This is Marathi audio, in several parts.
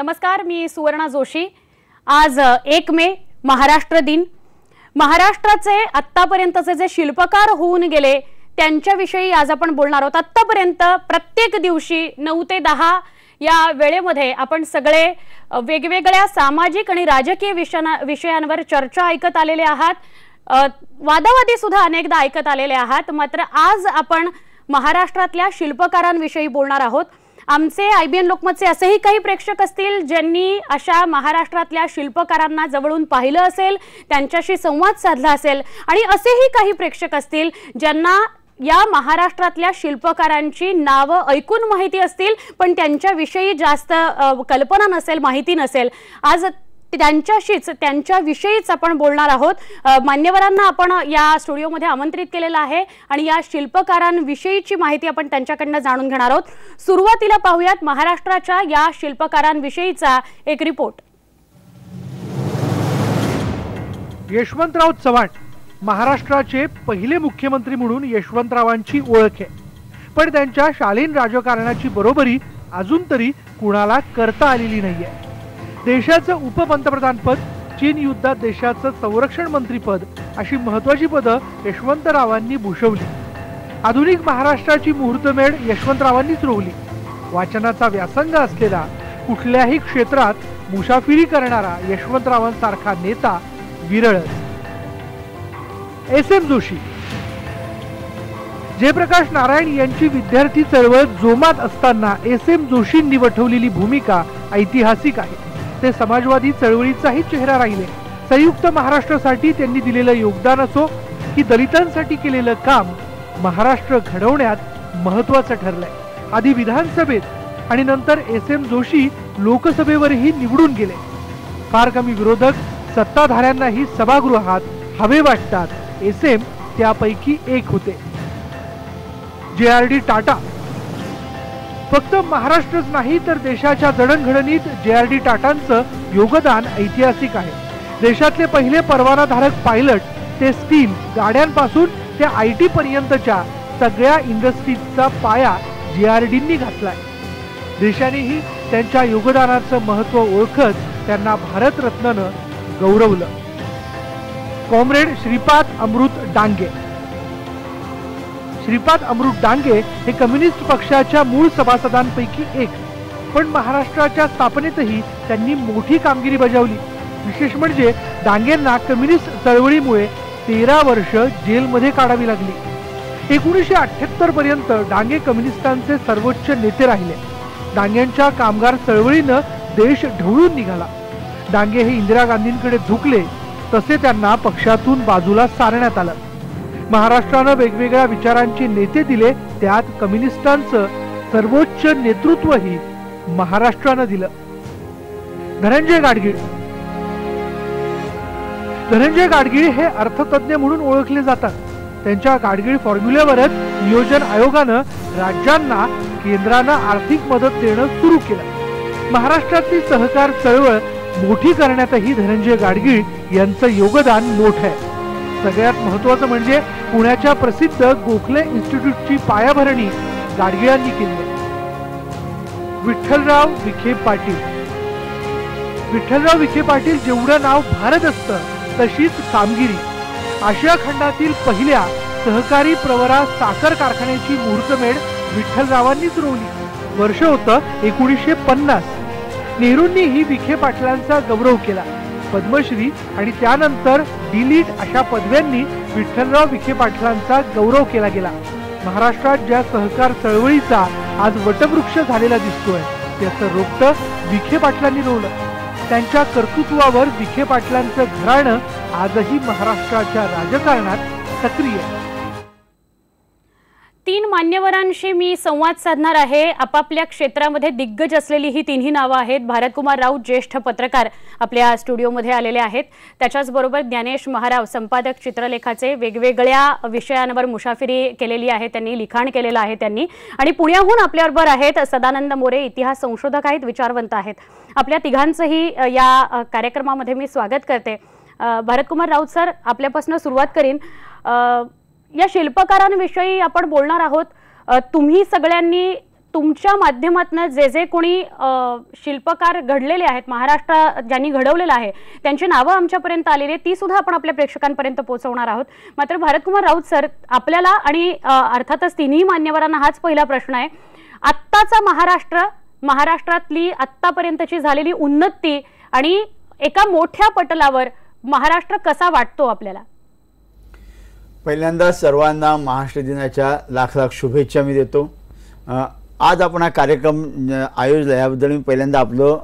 नमस्कार, मी सुवर्णा जोशी। आज 1 मे महाराष्ट्र दिन। महाराष्ट्राचे आत्तापर्यंतचे जे शिल्पकार होऊन गेले त्यांच्याविषयी आज आपण बोलणार आहोत। आत्तापर्यंत प्रत्येक दिवशी 9 ते 10 या वेळेमध्ये आपण सगळे वेगवेगळ्या सामाजिक आणि राजकीय विषयांवर चर्चा ऐकत आलेले आहात, वादावादी सुद्धा अनेकदा ऐकत आलेले आहात। मात्र आज आपण महाराष्ट्रातल्या शिल्पकारांविषयी बोलणार आहोत। आमचे IBN लोकमतचे असेही काही प्रेक्षक असतील ज्यांनी अशा महाराष्ट्रातल्या शिल्पकारांना जवळून पाहिलं असेल, त्यांच्याशी संवाद साधला असेल, आणि असेही काही प्रेक्षक असतील ज्यांना या महाराष्ट्रातल्या शिल्पकारांची नावं ऐकून माहिती असतील पण त्यांच्याविषयी जास्त कल्पना नसेल, माहिती नसेल। आज त्यांच्याविषयीच आपण बोलणार आहोत। मान्यवरांना आपण या स्टुडिओमध्ये आमंत्रित केलेलं आहे आणि या शिल्पकारांविषयीची माहिती आपण त्यांच्याकडून जाणून घेणार आहोत। सुरुवातीला पाहूयात महाराष्ट्राच्या या शिल्पकारांविषयीचा एक रिपोर्ट। यशवंतराव चव्हाण महाराष्ट्राचे पहिले मुख्यमंत्री म्हणून यशवंतरावांची ओळख आहे, पण त्यांच्या शालीन राजकारणाची बरोबरी अजून तरी कुणाला करता आलेली नाहीये। देशाचं उपपंतप्रधानपद, चीन युद्धात देशाचं संरक्षण मंत्रीपद अशी महत्त्वाची पदं यशवंतरावांनी भूषवली। आधुनिक महाराष्ट्राची मुहूर्तमेढ यशवंतरावांनीच रोवली। वाचनाचा व्यासंग असलेला, कुठल्याही क्षेत्रात मुसाफिरी करणारा यशवंतरावांसारखा नेता विरळच। SM जोशी, जयप्रकाश नारायण यांची विद्यार्थी चळवळ जोमात असताना SM जोशींनी वठवलेली भूमिका ऐतिहासिक आहे। ते समाजवादी चळवळीचाही चेहरा राहिले। संयुक्त महाराष्ट्रासाठी त्यांनी दिलेलं योगदान असो की दलितांसाठी केलेलं काम महाराष्ट्र घडवण्यात महत्त्वाचं ठरलंय। आधी विधानसभेत आणि नंतर SM जोशी लोकसभेवरही निवडून गेले। फार कमी विरोधक सत्ताधाऱ्यांनाही सभागृहात हवे वाटतात, SM त्यापैकी एक होते। JRD टाटा, फक्त महाराष्ट्रच नाही तर देशाच्या जडणघडणीत JRD टाटांचं योगदान ऐतिहासिक आहे। देशातले पहिले परवानाधारक पायलट ते स्टील गाड्यांपासून ते IT पर्यंतच्या सगळ्या इंडस्ट्रीजचा पाया JRDंनी घातलाय। देशानेही त्यांच्या योगदानाचं महत्त्व ओळखत त्यांना भारतरत्नानं गौरवलं। कॉम्रेड श्रीपाद अमृत डांगे, श्रीपाद अमृत डांगे हे कम्युनिस्ट पक्षाच्या मूळ सभासदांपैकी एक, पण महाराष्ट्राच्या स्थापनेतही त्यांनी मोठी कामगिरी बजावली। विशेष म्हणजे डांगेंना कम्युनिस्ट चळवळीमुळे 13 वर्ष जेलमध्ये काढावी लागली। 1978 पर्यंत डांगे कम्युनिस्टांचे सर्वोच्च नेते राहिले। डांगेंच्या कामगार चळवळीनं देश ढवळून निघाला। डांगे हे इंदिरा गांधींकडे झुकले तसे त्यांना पक्षातून बाजूला सारण्यात आलं। महाराष्ट्रानं वेगवेगळ्या विचारांचे नेते दिले, त्यात कम्युनिस्टांचं सर्वोच्च नेतृत्वही महाराष्ट्रानं दिलं। धनंजय गाडगीळ, धनंजय गाडगीळ हे अर्थतज्ञ म्हणून ओळखले जातात। त्यांच्या गाडगीळ फॉर्म्युल्यावरच नियोजन आयोगानं राज्यांना केंद्रानं आर्थिक मदत देणं सुरू केलं। महाराष्ट्रातली सहकार चळवळ मोठी करण्यातही धनंजय गाडगीळ यांचं योगदान मोठं आहे। सगळ्यात महत्त्वाचं म्हणजे पुण्याच्या प्रसिद्ध गोखले इन्स्टिट्यूटची पायाभरणी गाडगिळांनी केली। विठ्ठलराव विखे पाटील, विठ्ठलराव विखे पाटील जेवढं नाव भारत असतं तशीच कामगिरी। आशिया खंडातील पहिल्या सहकारी प्रवरा साखर कारखान्याची मुहूर्तमेढ विठ्ठलरावांनीच रोवली। वर्ष होतं 1950। नेहरूंनीही विखे पाटलांचा गौरव केला। पद्मश्री आणि त्यानंतर डिलीट अशा पदव्यांनी विठ्ठलराव विखे पाटलांचा गौरव केला गेला। महाराष्ट्रात ज्या सहकार चळवळीचा आज वटवृक्ष झालेला दिसतोय त्याचं रोपटं विखे पाटलांनी रोवलं। त्यांच्या कर्तृत्वावर विखे पाटलांचं घराणं आजही महाराष्ट्राच्या राजकारणात सक्रिय आहे। 3 मान्यवरांशी मी संवाद साधणार आहे। आपापल्या क्षेत्रामध्ये दिग्गज असलेली ही तिन्ही नावं आहेत। भारतकुमार राऊत ज्येष्ठ पत्रकार आपल्या स्टुडिओमध्ये आलेले आहेत। त्याच्याचबरोबर ज्ञानेश महाराव संपादक चित्रलेखाचे, वेगवेगळ्या विषयांवर मुसाफिरी केलेली आहे त्यांनी, लिखाण केलेलं आहे त्यांनी। आणि पुण्याहून आपल्याबरोबर आहेत सदानंद मोरे, इतिहास संशोधक आहेत, विचारवंत आहेत। आपल्या तिघांचंही या कार्यक्रमामध्ये मी स्वागत करते। भारतकुमार राऊत सर, आपल्यापासून सुरुवात करीन। या शिल्पकारांविषयी आपण बोलणार आहोत। तुम्ही सगळ्यांनी तुमच्या माध्यमातून जे जे कोणी शिल्पकार घडलेले आहेत, महाराष्ट्र ज्यांनी घडवलेलं आहे, त्यांची नावं आमच्यापर्यंत आलेली आहेत, ती सुद्धा आपण आपल्या प्रेक्षकांपर्यंत पोहोचवणार आहोत. मात्र भारतकुमार राऊत सर, आपल्याला आणि अर्थातच तिन्ही मान्यवरांना हाच पहिला प्रश्न आहे. आत्ताचा महाराष्ट्रातली आत्तापर्यंतची झालेली उन्नती आणि एका मोठ्या पटलावर महाराष्ट्र कसा वाटतो आपल्याला? पहिल्यांदा सर्वांना महाराष्ट्र दिनाच्या लाख लाख शुभेच्छा मी देतो. आज आपण हा कार्यक्रम आयोजला याबद्दल मी पहिल्यांदा आपलं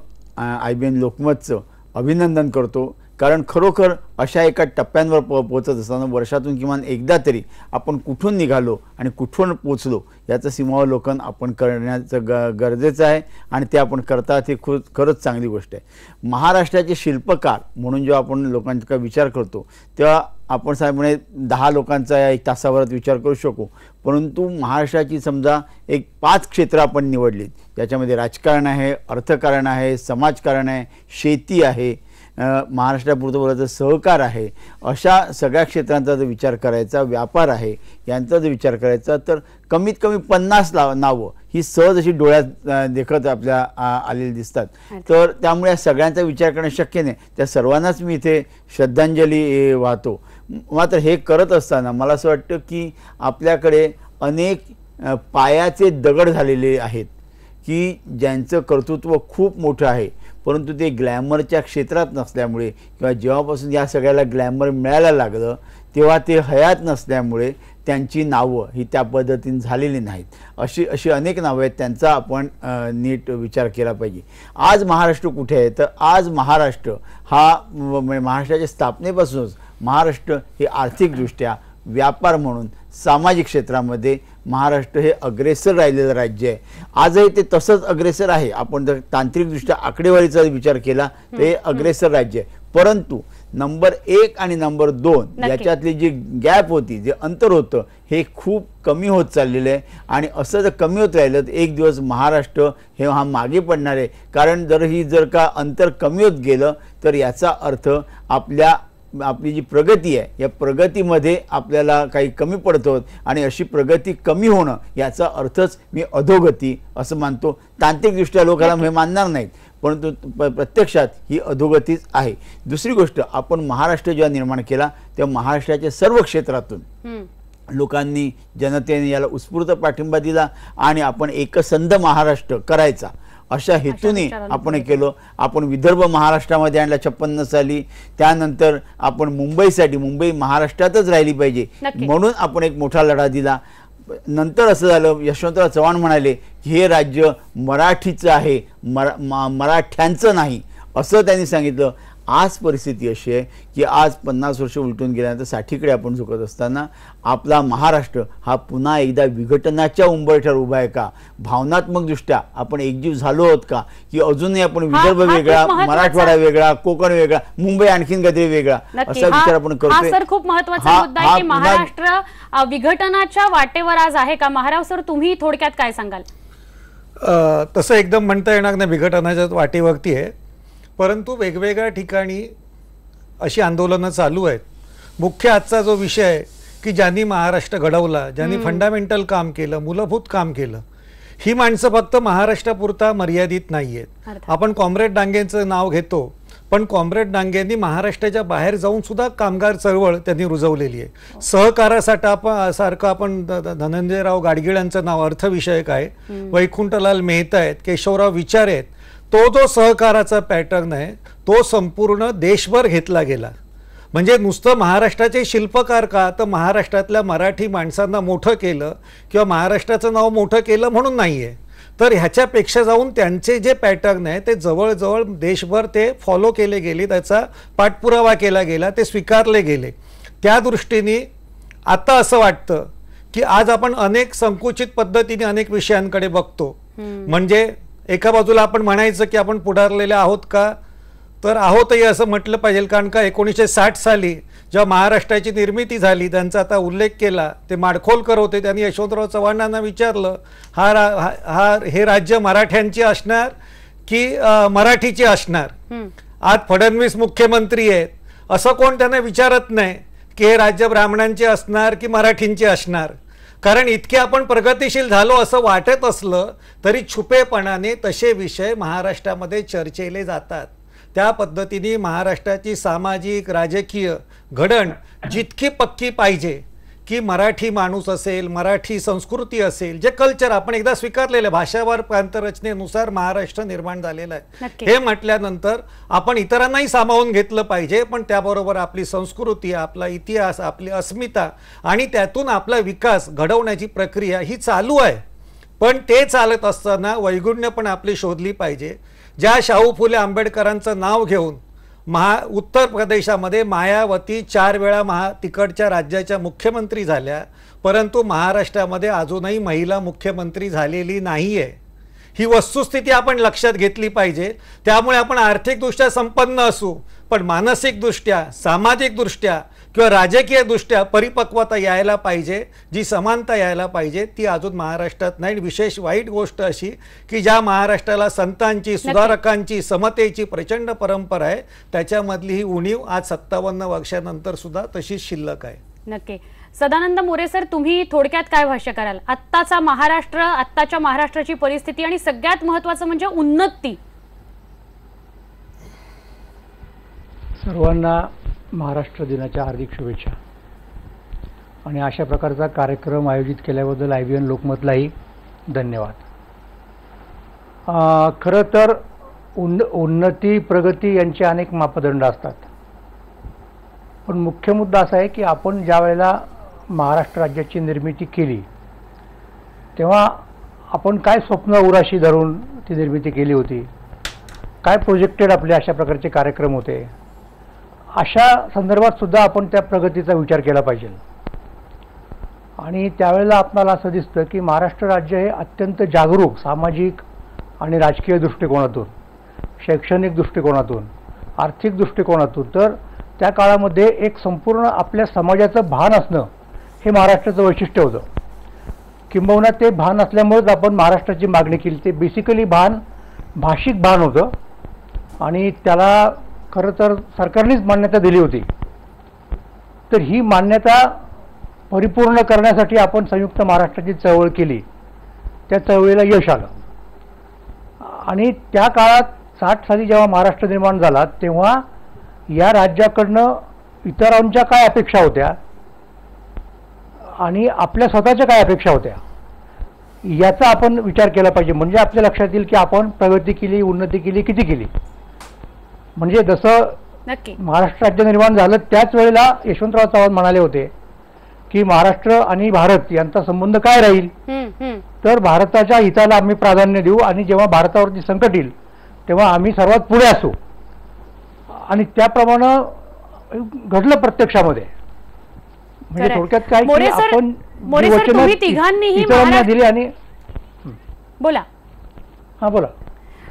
IBN लोकमतचं अभिनंदन करतो. कारण खरोखर अशा एका टप्प्यांवर पोहोचत असताना वर्षातून किमान एकदा तरी आपण कुठून निघालो आणि कुठून पोचलो याचं सीमावलोकन आपण करण्याचं गरजेचं आहे आणि ते आपण करतात, हे खरंच चांगली गोष्ट आहे. महाराष्ट्राचे शिल्पकार म्हणून जेव्हा आपण लोकांचा विचार करतो तेव्हा आपण साहेबने 10 लोकांचा या 1 तासाभरात विचार करू शकू, परंतु महाराष्ट्राची समजा एक 5 क्षेत्र आपण निवडलीत, ज्याच्यामध्ये राजकारण आहे, अर्थकारण आहे, समाजकारण आहे, शेती आहे, महाराष्ट्रापुरतं बोलायचं सहकार आहे, अशा सगळ्या क्षेत्रांचा जर विचार करायचा, व्यापार आहे यांचा जर विचार करायचा, तर कमीत कमी 50 नावं ही सहज अशी डोळ्यात देखत आपल्या आलेली दिसतात. तर त्यामुळे या सगळ्यांचा विचार करणं शक्य नाही. त्या सर्वांनाच मी इथे श्रद्धांजली वाहतो. मात्र हे करत असताना मला असं वाटतं की आपल्याकडे अनेक पायाचे दगड झालेले आहेत की ज्यांचं कर्तृत्व खूप मोठं आहे, परंतु ते ग्लॅमरच्या क्षेत्रात नसल्यामुळे किंवा जेव्हापासून या सगळ्याला ग्लॅमर मिळायला लागलं तेव्हा ते हयात नसल्यामुळे त्यांची नावं ही त्या पद्धतीने झालेली नाहीत. अशी अनेक नावं आहेत, त्यांचा आपण नीट विचार केला पाहिजे. आज महाराष्ट्र कुठे आहे? तर आज महाराष्ट्र हा महाराष्ट्राच्या स्थापनेपासूनच महाराष्ट्र हे आर्थिकदृष्ट्या, व्यापार म्हणून, सामाजिक क्षेत्रामध्ये महाराष्ट्र हे अग्रेसर राहिलेलं राज्य आहे. आजही ते तसंच अग्रेसर आहे. आपण जर तांत्रिकदृष्ट्या आकडेवारीचा विचार केला तर हे अग्रेसर राज्य आहे. परंतु नंबर 1 आणि नंबर 2 याच्यातली जी गॅप होती, जे अंतर होतं, हे खूप कमी होत चाललेलं आहे. आणि असं जर कमी होत राहिलं तर एक दिवस महाराष्ट्र हे मागे पडणार आहे. कारण जर का अंतर कमी होत गेलं तर याचा अर्थ आपली जी प्रगती आहे या प्रगतीमध्ये आपल्याला काही कमी पडतो आणि अशी प्रगती कमी होणं याचा अर्थच मी अधोगती असं मानतो. तांत्रिकदृष्ट्या लोकांना हे मानणार नाहीत, परंतु प्रत्यक्षात ही अधोगतीच आहे. दुसरी गोष्ट, आपण महाराष्ट्र जेव्हा निर्माण केला तेव्हा महाराष्ट्राच्या सर्व क्षेत्रातून लोकांनी, जनतेने याला उत्स्फूर्त पाठिंबा दिला आणि आपण एकसंध महाराष्ट्र करायचा अशा हेतूने आपण केलं. आपण विदर्भ महाराष्ट्रामध्ये आणला 56 साली. त्यानंतर आपण मुंबई महाराष्ट्रातच राहिली पाहिजे म्हणून आपण एक मोठा लढा दिला. नंतर असं झालं, यशवंतराव चव्हाण म्हणाले की हे राज्य मराठीचं आहे, मराठ्यांचं नाही, असं त्यांनी सांगितलं. आज परिस्थिती अशी आहे की आज 50 वर्ष उलटून गेल्यानंतर 60कडे आपण झुकत असताना आपला महाराष्ट्र हा पुन्हा एकदा विघटनाच्या उंबरठ्यावर उभा आहे का? भावनात्मकदृष्ट्या आपण एकजीव झालो आहोत का? की अजूनही आपण विदर्भ वेगळा, मराठवाडा वेगळा, कोकण वेगळा, मुंबई आणखीन काहीतरी वेगळा असा विचार आपण करतोय. सर, खूप महत्त्वाचा मुद्दा आहे की महाराष्ट्र विघटनाच्या वाटेवर आज आहे का? महाराव सर, तुम्ही थोडक्यात काय सांगाल? तसं एकदम म्हणता येणार नाही विघटनाच्या वाटेवरती आहे, परंतु वेगवेगळ्या ठिकाणी अशी आंदोलनं चालू आहेत. मुख्य आजचा जो विषय आहे की ज्यांनी महाराष्ट्र घडवला, ज्यांनी फंडामेंटल काम केलं, मूलभूत काम केलं, ही माणसं फक्त महाराष्ट्रापुरता मर्यादित नाही आहेत. आपण कॉम्रेड डांगेंचं नाव घेतो, पण कॉम्रेड डांगेंनी महाराष्ट्राच्या बाहेर जाऊन सुद्धा कामगार चळवळ त्यांनी रुजवलेली आहे. सारखं आपण धनंजयराव गाडगिळांचं नाव अर्थविषयक आहे, वैकुंठलाल मेहता आहेत, केशवराव विचारे आहेत. तो जो सहकाराचा पॅटर्न आहे तो संपूर्ण देशभर घेतला गेला. म्हणजे नुसतं महाराष्ट्राचे शिल्पकार का, तर महाराष्ट्रातल्या मराठी माणसांना मोठं केलं किंवा महाराष्ट्राचं नाव मोठं केलं म्हणून नाही आहे. तर ह्याच्यापेक्षा जाऊन त्यांचे जे पॅटर्न आहे ते जवळजवळ देशभर ते फॉलो केले गेले, त्याचा पाठपुरावा केला गेला, ते स्वीकारले गेले. त्या दृष्टीने आता असं वाटतं की आज आपण अनेक संकुचित पद्धतीने अनेक विषयांकडे बघतो. म्हणजे एका बाजूला आपण म्हणायचं की आपण पुढारलेले आहोत का, तर आहोतही असं म्हटलं पाहिजे. कारण का 1960 साली जेव्हा महाराष्ट्राची निर्मिती झाली, त्यांचा आता उल्लेख केला, ते माडखोलकर होते, त्यांनी यशवंतराव चव्हाणांना विचारलं हे राज्य मराठ्यांची असणार की मराठीची असणार. आज फडणवीस मुख्यमंत्री आहेत, असं कोण त्यांना विचारत नाही की हे राज्य ब्राह्मणांचे असणार की मराठींचे असणार. कारण इतके आपण प्रगतिशील झालो असं वाटत असलं तरी छुपेपणाने तसे विषय महाराष्ट्रामध्ये चर्चेले जातात. त्या पद्धतीने महाराष्ट्राची सामाजिक राजकीय घडण जितकी पक्की पाहिजे की मराठी माणूस असेल, मराठी संस्कृती असेल, जे कल्चर आपण एकदा स्वीकारलेलं भाषावार प्रांतरचनेनुसार महाराष्ट्र निर्माण झालेला आहे, हे म्हटल्यानंतर आपण इतरांनाही सामावून घेतलं पाहिजे. पण त्याबरोबर आपली संस्कृती, आपला इतिहास, आपली अस्मिता आणि त्यातून आपला विकास घडवण्याची प्रक्रिया ही चालू आहे. पण ते चालत असताना वैगुण्य पण आपली शोधली पाहिजे. ज्या शाहू फुले आंबेडकरांचं नाव घेऊन उत्तर प्रदेशामध्ये मायावती 4 वेळा तिकडच्या राज्याच्या मुख्यमंत्री झाल्या, परंतु महाराष्ट्रामध्ये अजूनही महिला मुख्यमंत्री झालेली नाही आहे. ही वस्तुस्थिती आपण लक्षात घेतली पाहिजे. त्यामुळे आपण आर्थिकदृष्ट्या संपन्न असू, पण मानसिकदृष्ट्या, सामाजिकदृष्ट्या किंवा राजकीयदृष्ट्या परिपक्वता यायला पाहिजे, जी समानता यायला पाहिजे, ती अजून महाराष्ट्रात नाही. विशेष वाईट गोष्ट अशी की ज्या महाराष्ट्राला संतांची, सुधारकांची, समतेची प्रचंड परंपरा आहे, त्याच्यामधली ही उणीव आज 57 वर्षानंतर सुद्धा तशीच शिल्लक आहे. नक्की. सदानंद मोरे सर, तुम्ही थोडक्यात काय भाष्य कराल? आत्ताचा महाराष्ट्र, आत्ताच्या महाराष्ट्राची परिस्थिती आणि सगळ्यात महत्त्वाचं म्हणजे उन्नती. सर्वांना महाराष्ट्र दिनाच्या हार्दिक शुभेच्छा. आणि अशा प्रकारचा कार्यक्रम आयोजित केल्याबद्दल IBN लोकमतलाही धन्यवाद. खरं तर उन्नती, प्रगती यांचे अनेक मापदंड असतात, पण मुख्य मुद्दा असा आहे की आपण ज्या वेळेला महाराष्ट्र राज्याची निर्मिती केली तेव्हा आपण काय स्वप्न उराशी धरून ती निर्मिती केली होती, काय प्रोजेक्टेड आपले अशा प्रकारचे कार्यक्रम होते, अशा संदर्भात सुद्धा आपण त्या प्रगतीचा विचार केला पाहिजे. आणि त्यावेळेला आपल्याला असं दिसतं की महाराष्ट्र राज्य हे अत्यंत जागरूक सामाजिक आणि राजकीय दृष्टिकोनातून, शैक्षणिक दृष्टिकोनातून, आर्थिक दृष्टिकोनातून, तर त्या काळामध्ये एक संपूर्ण आपल्या समाजाचं भान असणं हे महाराष्ट्राचं वैशिष्ट्य होतं. किंबहुना ते भान असल्यामुळेच आपण महाराष्ट्राची मागणी केली. ते बेसिकली भान भाषिक भान होतं आणि त्याला खरं तर सरकारनेच मान्यता दिली होती. तर ही मान्यता परिपूर्ण करण्यासाठी आपण संयुक्त महाराष्ट्राची चळवळ केली. त्या चळवळीला यश आलं. आणि त्या काळात 60 साली जेव्हा महाराष्ट्र निर्माण झाला तेव्हा या राज्याकडनं इतरांच्या काय अपेक्षा होत्या आणि आपल्या स्वतःच्या काय अपेक्षा होत्या याचा आपण विचार केला पाहिजे. म्हणजे आपल्या लक्षात येईल की आपण प्रगती केली, उन्नती केली, किती केली. म्हणजे जसं महाराष्ट्र राज्य निर्माण झालं त्याच वेळेला यशवंतराव चव्हाण म्हणाले होते की महाराष्ट्र आणि भारत यांचा संबंध काय राहील, तर भारताच्या हिताला आम्ही प्राधान्य देऊ आणि जेव्हा भारतावरती संकट येईल तेव्हा आम्ही सर्वात पुढे असू. आणि त्याप्रमाणे घडलं प्रत्यक्षामध्ये. म्हणजे थोडक्यात काय की आपण इतरांना दिली आणि बोला बोला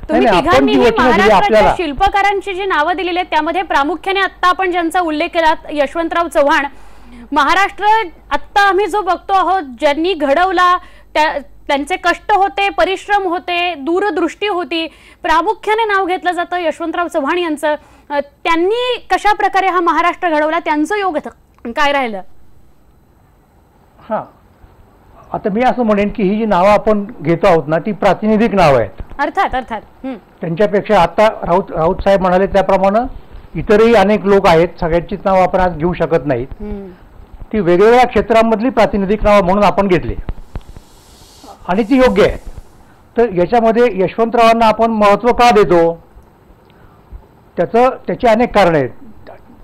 तुम्ही तिघांनीही महाराष्ट्राच्या शिल्पकारांची जी नावं दिलेली आहेत त्यामध्ये प्रामुख्याने आत्ता आपण ज्यांचा उल्लेख केला यशवंतराव चव्हाण. महाराष्ट्र आत्ता आम्ही जो बघतो आहोत ज्यांनी घडवला त्यांचे कष्ट होते, परिश्रम होते, दूरदृष्टी होती, प्रामुख्याने नाव घेतलं जातं यशवंतराव चव्हाण यांचं. त्यांनी कशा प्रकारे हा महाराष्ट्र घडवला, त्यांचं योगदान काय राहिलं? आता मी असं म्हणेन की ही जी नावं आपण घेतो आहोत ना ती प्रातिनिधिक नावं आहेत. अर्थात त्यांच्यापेक्षा आता राऊत साहेब म्हणाले त्याप्रमाणे इतरही अनेक लोक आहेत, सगळ्यांचीच नावं आपण आज घेऊ शकत नाहीत. ती वेगवेगळ्या क्षेत्रांमधली प्रातिनिधिक नावं म्हणून आपण घेतली आणि ती योग्य आहे. तर याच्यामध्ये यशवंतरावांना आपण महत्त्व का देतो त्याची अनेक कारणं आहेत.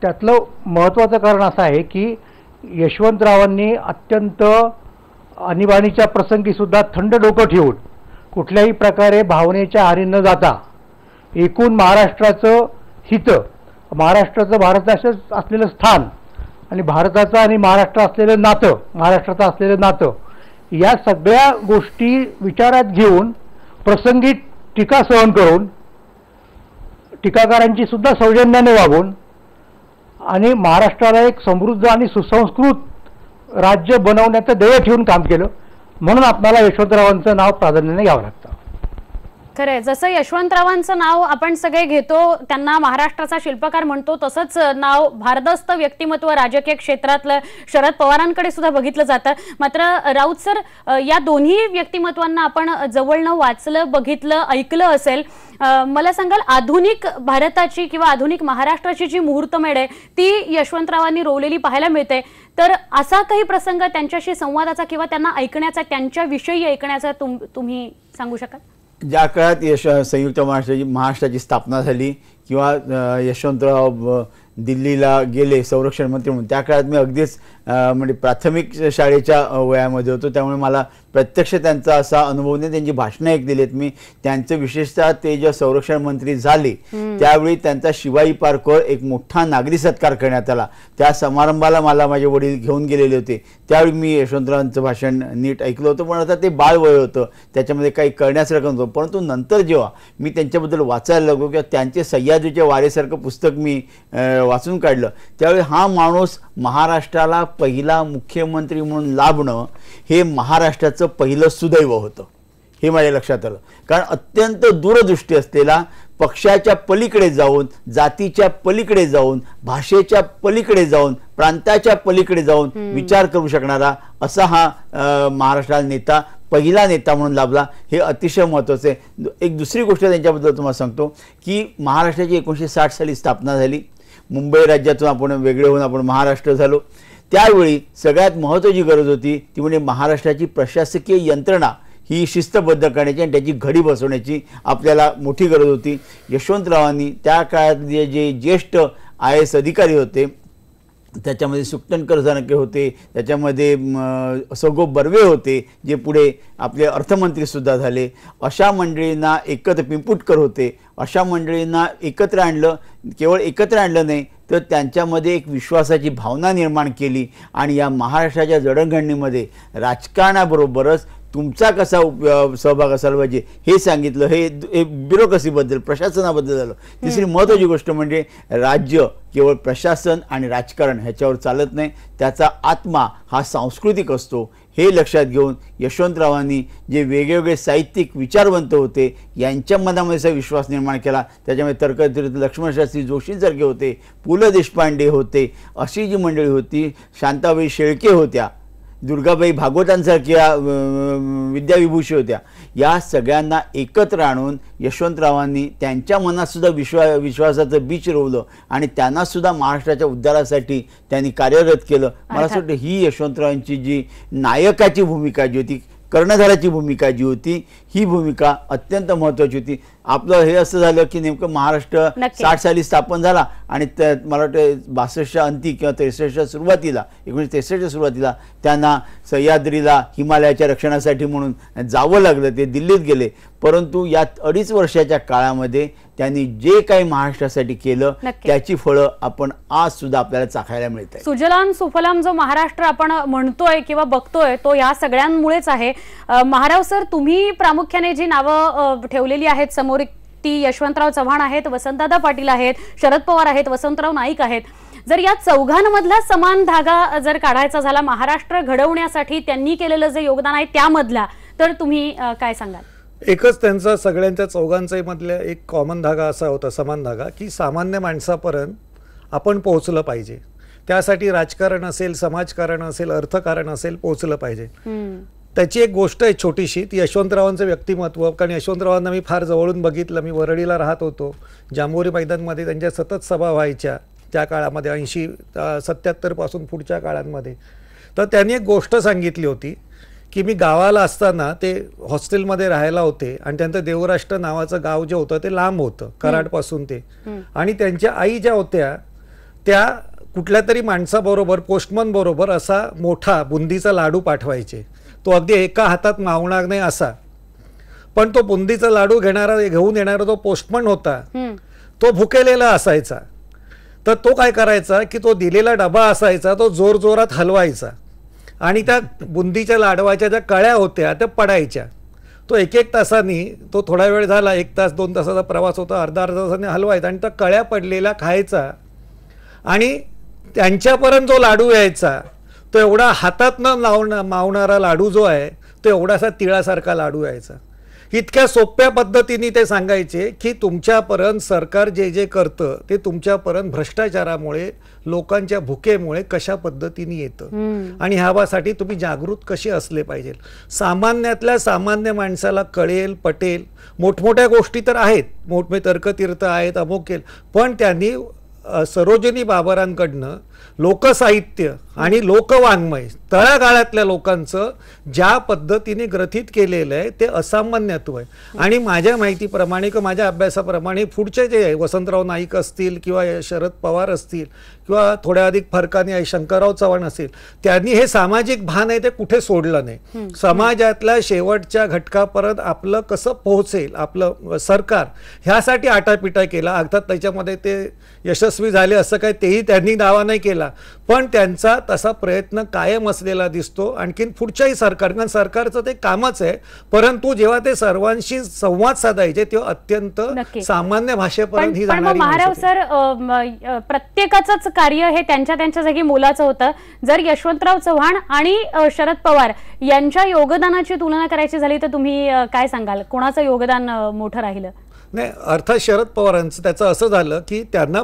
त्यातलं महत्त्वाचं कारण असं आहे की यशवंतरावांनी अत्यंत आणीबाणीच्या प्रसंगी सुद्धा थंड डोकं ठेवून कुठल्याही प्रकारे भावनेच्या आहारी न जाता एकूण महाराष्ट्राचं हित, महाराष्ट्राचं भारताचं असलेलं स्थान आणि भारताचं आणि महाराष्ट्र असलेलं नातं, महाराष्ट्राचं असलेलं नातं या सगळ्या गोष्टी विचारात घेऊन प्रसंगी टीका सहन करून टीकाकारांची सुद्धा सौजन्याने वागून आणि महाराष्ट्राला एक समृद्ध आणि सुसंस्कृत राज्य बनवण्याचं ध्येय ठेवून काम केलं. म्हणून आपल्याला यशवंतरावांचं नाव प्राधान्याने घ्यावं लागतं. खरंय, जसं यशवंतरावांचं नाव आपण सगळे घेतो, त्यांना महाराष्ट्राचा शिल्पकार म्हणतो, तसंच नाव भारदस्त व्यक्तिमत्व राजकीय क्षेत्रातलं शरद पवारांकडे सुद्धा बघितलं जातं. मात्र राऊत सर, या दोन्ही व्यक्तिमत्वांना आपण जवळनं वाचलं, बघितलं, ऐकलं असेल. मला सांगाल, आधुनिक भारताची किंवा आधुनिक महाराष्ट्राची जी मुहूर्तमेढ आहे ती यशवंतरावांनी रोवलेली पाहायला मिळते. तर असा काही प्रसंग त्यांच्याशी संवादाचा किंवा त्यांना ऐकण्याचा, त्यांच्याविषयी ऐकण्याचा तुम्ही सांगू शकाल? ज्या काळात संयुक्त महाराष्ट्राची स्थापना झाली किंवा यशवंतराव दिल्लीला गेले संरक्षण मंत्री म्हणून, त्या काळात मी अगदीच म्हणजे प्राथमिक शाळेच्या वयामध्ये होतो. त्यामुळे मला प्रत्यक्ष त्यांचा असा अनुभव नाही. त्यांची भाषणं ऐकलेली आहेत मी. त्यांचं विशेषतः ते जे संरक्षण मंत्री झाले त्यावेळी त्यांचा शिवाई पार्कवर एक मोठा नागरी सत्कार करण्यात आला. त्या समारंभाला मला माझे वडील घेऊन गेलेले होते. त्यावेळी मी यशवंतरावांचं भाषण नीट ऐकलं होतं. पण आता ते बाळ वय होतं, त्याच्यामध्ये काही करण्यासारखं नव्हतं. परंतु नंतर जेव्हा मी त्यांच्याबद्दल वाचायला लागलो किंवा त्यांचे सह्याद्रीच्या वारेसारखं पुस्तक मी वाचून काढलं, त्यावेळी हा माणूस महाराष्ट्राला पहिला मुख्यमंत्री म्हणून लाभणं हे महाराष्ट्राचं पहिलं सुदैव होतं, हे माझ्या लक्षात आलं. कारण अत्यंत दूरदृष्टी असलेला, पक्षाच्या पलीकडे जाऊन, जातीच्या पलीकडे जाऊन, भाषेच्या पलीकडे जाऊन, प्रांताच्या पलीकडे जाऊन विचार करू शकणारा असा हा महाराष्ट्राला नेता, पहिला नेता म्हणून लाभला, हे अतिशय महत्त्वाचं आहे. एक दुसरी गोष्ट त्यांच्याबद्दल तुम्हाला सांगतो की महाराष्ट्राची 1960 साली स्थापना झाली. मुंबई राज्यातून आपण वेगळे होऊन आपण महाराष्ट्र झालो. त्यावेळी सगळ्यात महत्त्वाची गरज होती ती म्हणजे महाराष्ट्राची प्रशासकीय यंत्रणा ही शिस्तबद्ध करण्याची आणि त्याची घडी बसवण्याची आपल्याला मोठी गरज होती. यशवंतरावांनी त्या काळातले जे ज्येष्ठ IAS अधिकारी होते, त्याच्यामध्ये सुकटनकर जानके होते, त्याच्यामध्ये सगो बर्वे होते, जे पुढे आपले अर्थमंत्रीसुद्धा झाले, अशा मंडळींना एकत्र, पिंपुटकर होते, अशा मंडळींना एकत्र आणलं. केवळ एकत्र आणलं नाही तर त्यांच्यामध्ये एक विश्वासाची भावना निर्माण केली आणि या महाराष्ट्राच्या जडणघडणीमध्ये राजकारणाबरोबरच तुमचा कसा सहभाग असायला पाहिजे हे सांगितलं. हे ब्युरोक्रसीबद्दल, प्रशासनाबद्दल झालं. तिसरी महत्त्वाची गोष्ट म्हणजे राज्य केवळ प्रशासन आणि राजकारण ह्याच्यावर चालत नाही, त्याचा आत्मा हा सांस्कृतिक असतो. हे लक्षात घेऊन यशवंतरावांनी जे वेगवेगळे साहित्यिक विचारवंत होते यांच्या मनामध्ये असा विश्वास निर्माण केला. त्याच्यामध्ये तर्कतीर्थ लक्ष्मणशास्त्री जोशींसारखे होते, पु ल देशपांडे होते, अशी जी मंडळी होती, शांताबाई शेळके होत्या, दुर्गाबाई भागवतांसारख्या विद्याविभूषी होत्या, या सगळ्यांना एकत्र आणून यशवंतरावांनी त्यांच्या मनातसुद्धा विश्वासाचं बीज रोवलं आणि त्यांनासुद्धा महाराष्ट्राच्या उद्धारासाठी त्यांनी कार्यरत केलं. मला असं वाटतं ही यशवंतरावांची जी नायकाची भूमिका जी होती, कर्णधाराची भूमिका जी होती, ही भूमिका अत्यंत महत्त्वाची होती. आपलं हे असं झालं की नेमकं महाराष्ट्र 60 साली स्थापन झाला आणि मला वाटतं 62च्या अंती किंवा 63च्या सुरुवातीला, 1963च्या सुरुवातीला त्यांना सह्याद्रीला हिमालयाच्या रक्षणासाठी म्हणून जावं लागलं. ते दिल्लीत गेले. परंतु या 2.5 वर्षाच्या काळामध्ये त्यांनी जे काही महाराष्ट्रासाठी केलं त्याची फळं आपण आज सुद्धा आपल्याला चाखायला मिळत आहे. सुजलाम सुफलाम जो महाराष्ट्र आपण म्हणतोय किंवा बघतोय तो या सगळ्यांमुळेच आहे. महाराव सर, तुम्ही प्रामुख्याने जी नावं ठेवलेली आहेत समोर, ती यशवंतराव चव्हाण आहेत, वसंतदादा पाटील आहेत, शरद पवार आहेत, वसंतराव नाईक आहेत. जर या चौघांमधला समान धागा जर काढायचा झाला महाराष्ट्र घडवण्यासाठी त्यांनी केलेलं जे योगदान आहे त्यामधला, तर तुम्ही काय सांगाल? एकच त्यांचा, सगळ्यांच्या चौघांचाही मधल्या एक कॉमन धागा असा होता, समान धागा, की सामान्य माणसापर्यंत आपण पोहोचलं पाहिजे. त्यासाठी राजकारण असेल, समाजकारण असेल, अर्थकारण असेल, पोहोचलं पाहिजे. त्याची एक गोष्ट आहे छोटीशी, ती यशवंतरावांचं व्यक्तिमत्व. कारण यशवंतरावांना मी फार जवळून बघितलं. मी वरळीला राहत होतो. जांभोरी मैदानमध्ये त्यांच्या सतत सभा व्हायच्या त्या काळामध्ये, 80-77 पासून पुढच्या काळांमध्ये. तर त्यांनी एक गोष्ट सांगितली होती की मी गावाला असताना ते हॉस्टेलमध्ये राहायला होते आणि त्यांचं देवराष्ट्र नावाचं गाव जे होतं ते लांब होतं कराडपासून ते. आणि त्यांच्या आई ज्या होत्या त्या कुठल्या तरी माणसाबरोबर, पोस्टमन बरोबर असा मोठा बुंदीचा लाडू पाठवायचे. तो अगदी एका हातात मावणार नाही असा, पण तो बुंदीचा लाडू घेऊन येणारा जो पोस्टमन होता तो भुकेलेला असायचा. तर तो काय करायचा की तो दिलेला डबा असायचा तो जोरजोरात हलवायचा आणि त्या बुंदीच्या लाडवाच्या ज्या कळ्या होत्या त्या पडायच्या. तो 1-1 तासांनी, तो थोडा वेळ झाला, 1 तास 2 तासाचा प्रवास होता, अर्धा-अर्धा तासाने हलवायचा आणि त्या कळ्या पडलेल्या खायचा. आणि त्यांच्यापर्यंत जो लाडू यायचा तो एवढा हातात न मावणारा लाडू जो आहे तो एवढासा तिळासारखा लाडू यायचा. इतक्या सोप्या पद्धतीने ते सांगायचे की तुमच्यापर्यंत सरकार जे जे करतं ते तुमच्यापर्यंत भ्रष्टाचारामुळे, लोकांच्या भुकेमुळे कशा पद्धतीने येतं आणि ह्यासाठी तुम्ही जागृत कसे असले पाहिजे. सामान्यातल्या सामान्य माणसाला कळेल, पटेल. मोठमोठ्या गोष्टी तर आहेत, मोठमोठे तर्कतीर्थ आहेत, अमुक केल, पण त्यांनी सरोजिनी बाबरांकडनं लोकसाहित्य आणि लोकवाङ्मय तळागाळातल्या लोकांचं ज्या पद्धतीने ग्रथित केलेलं आहे ते असामान्यत्व आहे. आणि माझ्या माहितीप्रमाणे किंवा माझ्या अभ्यासाप्रमाणे पुढचे जे वसंतराव नाईक असतील किंवा शरद पवार असतील किंवा थोड्या अधिक फरकाने शंकरराव चव्हाण असतील, त्यांनी हे सामाजिक भान आहे ते कुठे सोडलं नाही. समाजातल्या शेवटच्या घटकापर्यंत आपलं कसं पोहोचेल आपलं सरकार, ह्यासाठी आटापिटा केला. अर्थात त्याच्यामध्ये ते यशस्वी झाले असं काय तेही त्यांनी दावा नाही केला, पण त्यांचा तसा प्रयत्न कायम असलेला दिसतो. आणखीन पुढच्याही सरकार, कारण सरकारचं ते कामच आहे, परंतु जेव्हा ते सर्वांशी संवाद साधायचे तेव्हा अत्यंत सामान्य भाषेपर्यंत ही जाणारी. महाराव सर, प्रत्येकाचंच कार्य हे त्यांच्या त्यांच्या जागी मोलाचं होतं. जर यशवंतराव चव्हाण आणि शरद पवार यांच्या योगदानाची तुलना करायची झाली तर तुम्ही काय सांगाल, कोणाचं योगदान मोठं राहिलं? नाही, अर्थात शरद पवारांचं त्याचं असं झालं की त्यांना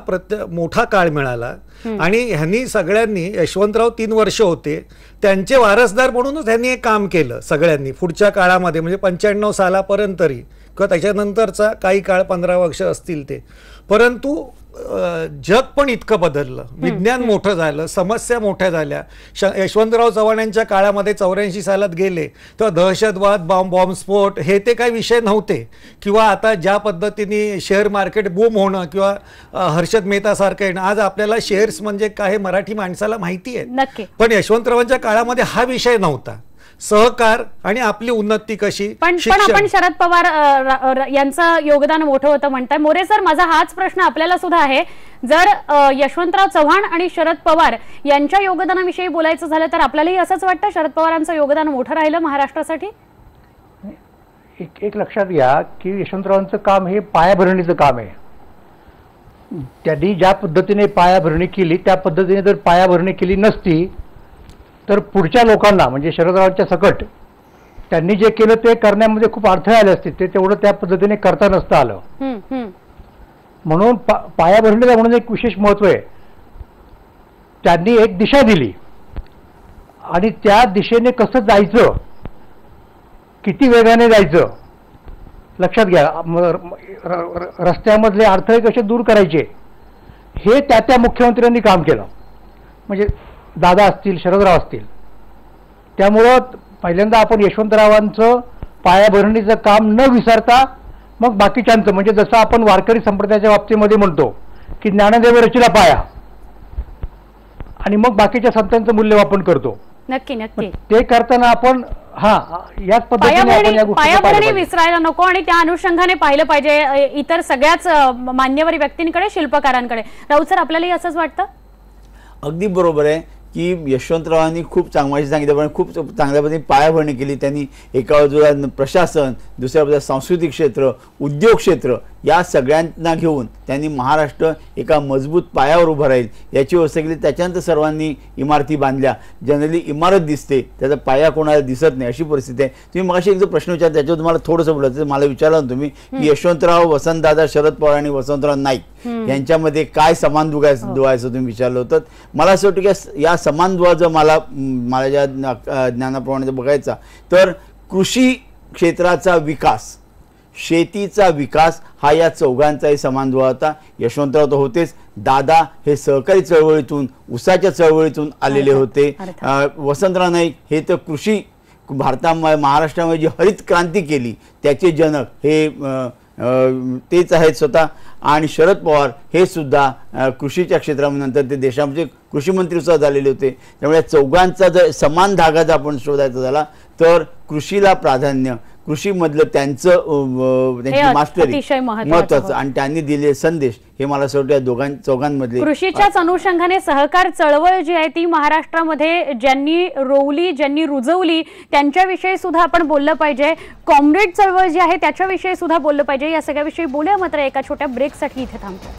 मोठा काळ मिळाला आणि ह्यांनी सगळ्यांनी, यशवंतराव 3 वर्ष होते, त्यांचे वारसदार म्हणूनच त्यांनी हे काम केलं सगळ्यांनी पुढच्या काळामध्ये, म्हणजे 95 सालापर्यंत तरी किंवा त्याच्यानंतरचा काही काळ 15 वर्ष असतील ते. परंतु जग पण इतकं बदललं, विज्ञान मोठं झालं, समस्या मोठ्या झाल्या. यशवंतराव चव्हाण यांच्या काळामध्ये 84 सालात गेले तेव्हा दहशतवाद, बॉम्बस्फोट हे ते काही विषय नव्हते, किंवा आता ज्या पद्धतीने शेअर मार्केट बूम होणं किंवा हर्षद मेहता सारखं येणं. आज आपल्याला शेअर्स म्हणजे काय मराठी माणसाला माहिती आहे, पण यशवंतरावांच्या काळामध्ये हा विषय नव्हता. सहकार आणि आपली उन्नती कशी. पण आपण शरद पवार यांचं योगदान मोठं होतं म्हणताय. मोरे सर, माझा हाच प्रश्न आपल्याला सुद्धा आहे. जर यशवंतराव चव्हाण आणि शरद पवार यांच्या योगदानाविषयी बोलायचं झालं तर आपल्यालाही असंच वाटतं शरद पवारांचं योगदान मोठं राहिलं महाराष्ट्रासाठी? एक लक्षात घ्या की यशवंतरावांचं काम हे पायाभरणीचं काम आहे. त्यांनी ज्या पद्धतीने पायाभरणी केली त्या पद्धतीने जर पायाभरणी केली नसती तर पुढच्या लोकांना म्हणजे शरदरावांच्या सकट त्यांनी जे केलं ते करण्यामध्ये खूप अडथळे आले असते. ते तेवढं त्या पद्धतीने करता नसतं आलं. म्हणून पायाभरणीला म्हणून एक विशेष महत्व आहे. त्यांनी एक दिशा दिली आणि त्या दिशेने कसं जायचं, किती वेगाने जायचं, लक्षात घ्या. रस्त्यामधले अडथळे कसे दूर करायचे हे त्या मुख्यमंत्र्यांनी काम केलं. म्हणजे दादा असतील, शरदराव असतील. त्यामुळं पहिल्यांदा आपण यशवंतरावांचं पायाभरणीचं काम न विसरता मग बाकीच्यांचं, म्हणजे जसं आपण वारकरी संप्रदायाच्या बाबतीमध्ये म्हणतो की ज्ञानदेव रचिला पाया, आणि मग बाकीच्या संतांचं मूल्यमापन करतो. नक्की नक्की ते करताना आपण याच पद्धतीने पायाभरणी विसरायला नको आणि त्या अनुषंगाने पाहिलं पाहिजे इतर सगळ्याच मान्यवर व्यक्तींकडे, शिल्पकारांकडे. राऊत सर, आपल्यालाही असंच वाटतं? अगदी बरोबर आहे की यशवंतरावांनी खूप चांगलं सांगितलं, पण खूप चांगल्या पद्धतीने पायाभरणी केली त्यांनी. एका बाजूला प्रशासन, दुसऱ्या बाजूला सांस्कृतिक क्षेत्र, उद्योग क्षेत्र, या सगळ्यांना घेऊन त्यांनी महाराष्ट्र एका मजबूत पायावर उभं राहील याची व्यवस्था केली. त्याच्यानंतर सर्वांनी इमारती बांधल्या. जनरली इमारत दिसते, त्याचा पाया कोणाला दिसत नाही, अशी परिस्थिती आहे. तुम्ही मगाशी एक जो प्रश्न विचारला त्याच्यावर तुम्हाला थोडंसं बोलायचं. मला विचारलं ना तुम्ही की यशवंतराव, वसंतदादा, शरद पवार आणि वसंतराव नाईक यांच्यामध्ये काय समान दुवायचं तुम्ही विचारलं होतं. मला असं वाटतं की या समान दुवा जर मला ज्या ज्ञानाप्रमाणे बघायचा तर कृषी क्षेत्राचा विकास, शेतीचा विकास हा या चौघांचाही समान दुवा होता. यशवंतराव तर होतेच, दादा हे सहकारी चळवळीतून, उसाच्या चळवळीतून आलेले होते. वसंतराव नाईक हे तर कृषी, भारतामध्ये महाराष्ट्रामध्ये जी हरित क्रांती केली त्याचे जनक हे तेच आहेत स्वतः. आणि शरद पवार हे सुद्धा कृषीच्या क्षेत्रानंतर ते देशामध्ये कृषी मंत्री सुद्धा झालेले होते. त्यामुळे चौघांचा जर समान धागा जर आपण शोधायचा झाला तर कृषीला प्राधान्य, कृषीमधलं त्यांची मास्टरी महत्वाचं, आणि त्यांनी दिलेले संदेश हे मला असं वाटतं चौघांमधले. कृषीच्याच अनुषंगाने सहकार चळवळ जी आहे ती महाराष्ट्रामध्ये ज्यांनी रोवली, ज्यांनी रुजवली त्यांच्याविषयी सुद्धा आपण बोललं पाहिजे. कॉम्रेड चळवळ जी आहे त्याच्याविषयी सुद्धा बोललं पाहिजे. या सगळ्याविषयी बोलूया, मात्र एका छोट्या ब्रेकसाठी इथे थांबतो.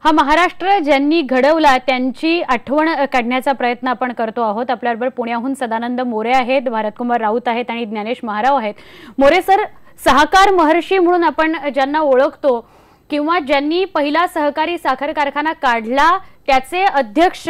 हा महाराष्ट्र ज्यांनी घडवला त्यांची आठवण काढण्याचा प्रयत्न आपण करतो आहोत. आपल्याबरोबर पुण्याहून सदानंद मोरे आहेत, भारतकुमार राऊत आहेत आणि ज्ञानेश महाराव आहेत. मोरे सर, सहकार महर्षी म्हणून आपण ज्यांना ओळखतो किंवा ज्यांनी पहिला सहकारी साखर कारखाना काढला त्याचे अध्यक्ष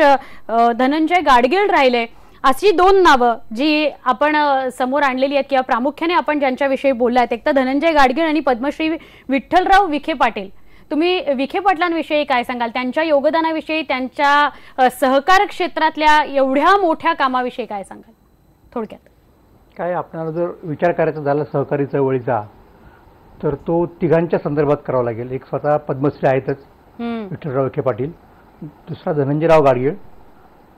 धनंजय गाडगीळ राहिले, अशी दोन नावं जी आपण समोर आणलेली आहेत किंवा प्रामुख्याने आपण ज्यांच्याविषयी बोललात, एक तर धनंजय गाडगीळ आणि पद्मश्री विठ्ठलराव विखे पाटील. तुम्ही विखे पाटलांविषयी काय सांगाल, त्यांच्या योगदानाविषयी, त्यांच्या सहकार क्षेत्रातल्या एवढ्या मोठ्या कामाविषयी काय सांगाल थोडक्यात? काय आपल्याला जर विचार करायचा झाला सहकारी चळवळीचा तर तो तिघांच्या संदर्भात करावा लागेल. एक स्वतः पद्मश्री आहेतच विठ्ठलराव विखे पाटील, दुसरा धनंजयराव गाडगीळ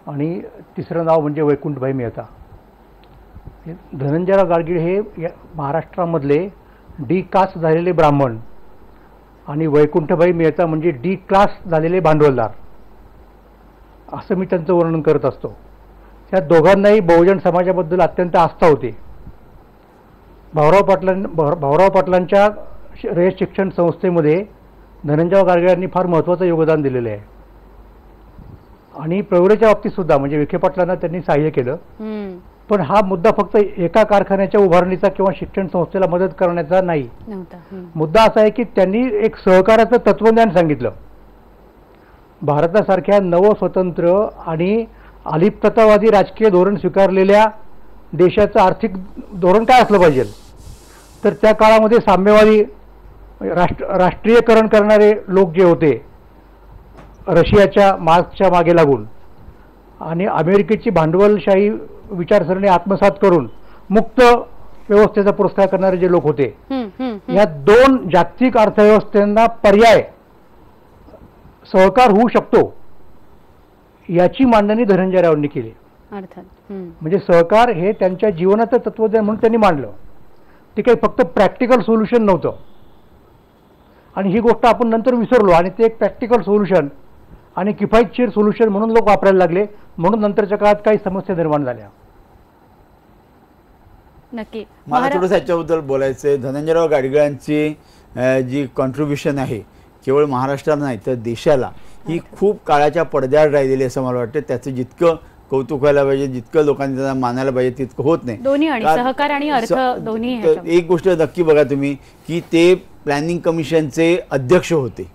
आणि तिसरं नाव म्हणजे वैकुंठभाई मेहता. धनंजयराव गाडगीळ हे महाराष्ट्रामधले डी कास्ट झालेले ब्राह्मण आणि वैकुंठभाई मेहता म्हणजे डी क्लास झालेले भांडवलदार, असं मी त्यांचं वर्णन करत असतो. त्या दोघांनाही बहुजन समाजाबद्दल अत्यंत आस्था होती. भाऊराव पाटलांच्या रयत शिक्षण संस्थेमध्ये धनंजय गाडगीळांनी फार महत्त्वाचं योगदान दिलेलं आहे आणि प्रवरेच्या बाबतीत सुद्धा म्हणजे विखे पाटलांना त्यांनी सहाय्य केलं. पण हा मुद्दा फक्त एका कारखान्याच्या उभारणीचा किंवा शिक्षण संस्थेला मदत करण्याचा नाही. मुद्दा असा आहे की त्यांनी एक सहकाराचं तत्वज्ञान सांगितलं. भारतासारख्या नवस्वतंत्र आणि अलिप्ततावादी राजकीय धोरण स्वीकारलेल्या देशाचं आर्थिक धोरण काय असलं पाहिजे, तर त्या काळामध्ये साम्यवादी राष्ट्रीयकरण करणारे लोक जे होते रशियाच्या मार्क्सच्या मागे लागून आणि अमेरिकेची भांडवलशाही विचारसरणी आत्मसात करून मुक्त व्यवस्थेचा पुरस्कार करणारे जे लोक होते, या दोन जागतिक अर्थव्यवस्थांना पर्याय सहकार होऊ शकतो याची मांडणी धनंजयरावांनी केली. म्हणजे सहकार हे त्यांच्या जीवनाचं तत्वज्ञान म्हणून त्यांनी मांडलं. ते काही फक्त प्रॅक्टिकल सोल्युशन नव्हतं आणि ही गोष्ट आपण नंतर विसरलो आणि ते एक प्रॅक्टिकल सोल्युशन आणि किफायतशीर सोल्युशन म्हणून लोक वापरायला लागले, म्हणून नंतरच्या काळात काही समस्या निर्माण झाल्या. नक्की मला थोडंसं याच्याबद्दल बोलायचं. धनंजयराव गाडगीळांची जी कॉन्ट्रीब्युशन आहे केवळ महाराष्ट्राला नाही तर देशाला ही खूप काळाच्या पडद्याआड राहिलेली असं मला वाटतं. त्याचं जितकं कौतुक व्हायला पाहिजे, जितकं लोकांनी त्यांना मानायला पाहिजे तितकं होत नाही. दोन्ही आणि सहकार आणि अर्थ दोन्ही. एक गोष्ट नक्की बघा तुम्ही की ते प्लॅनिंग कमिशनचे अध्यक्ष होते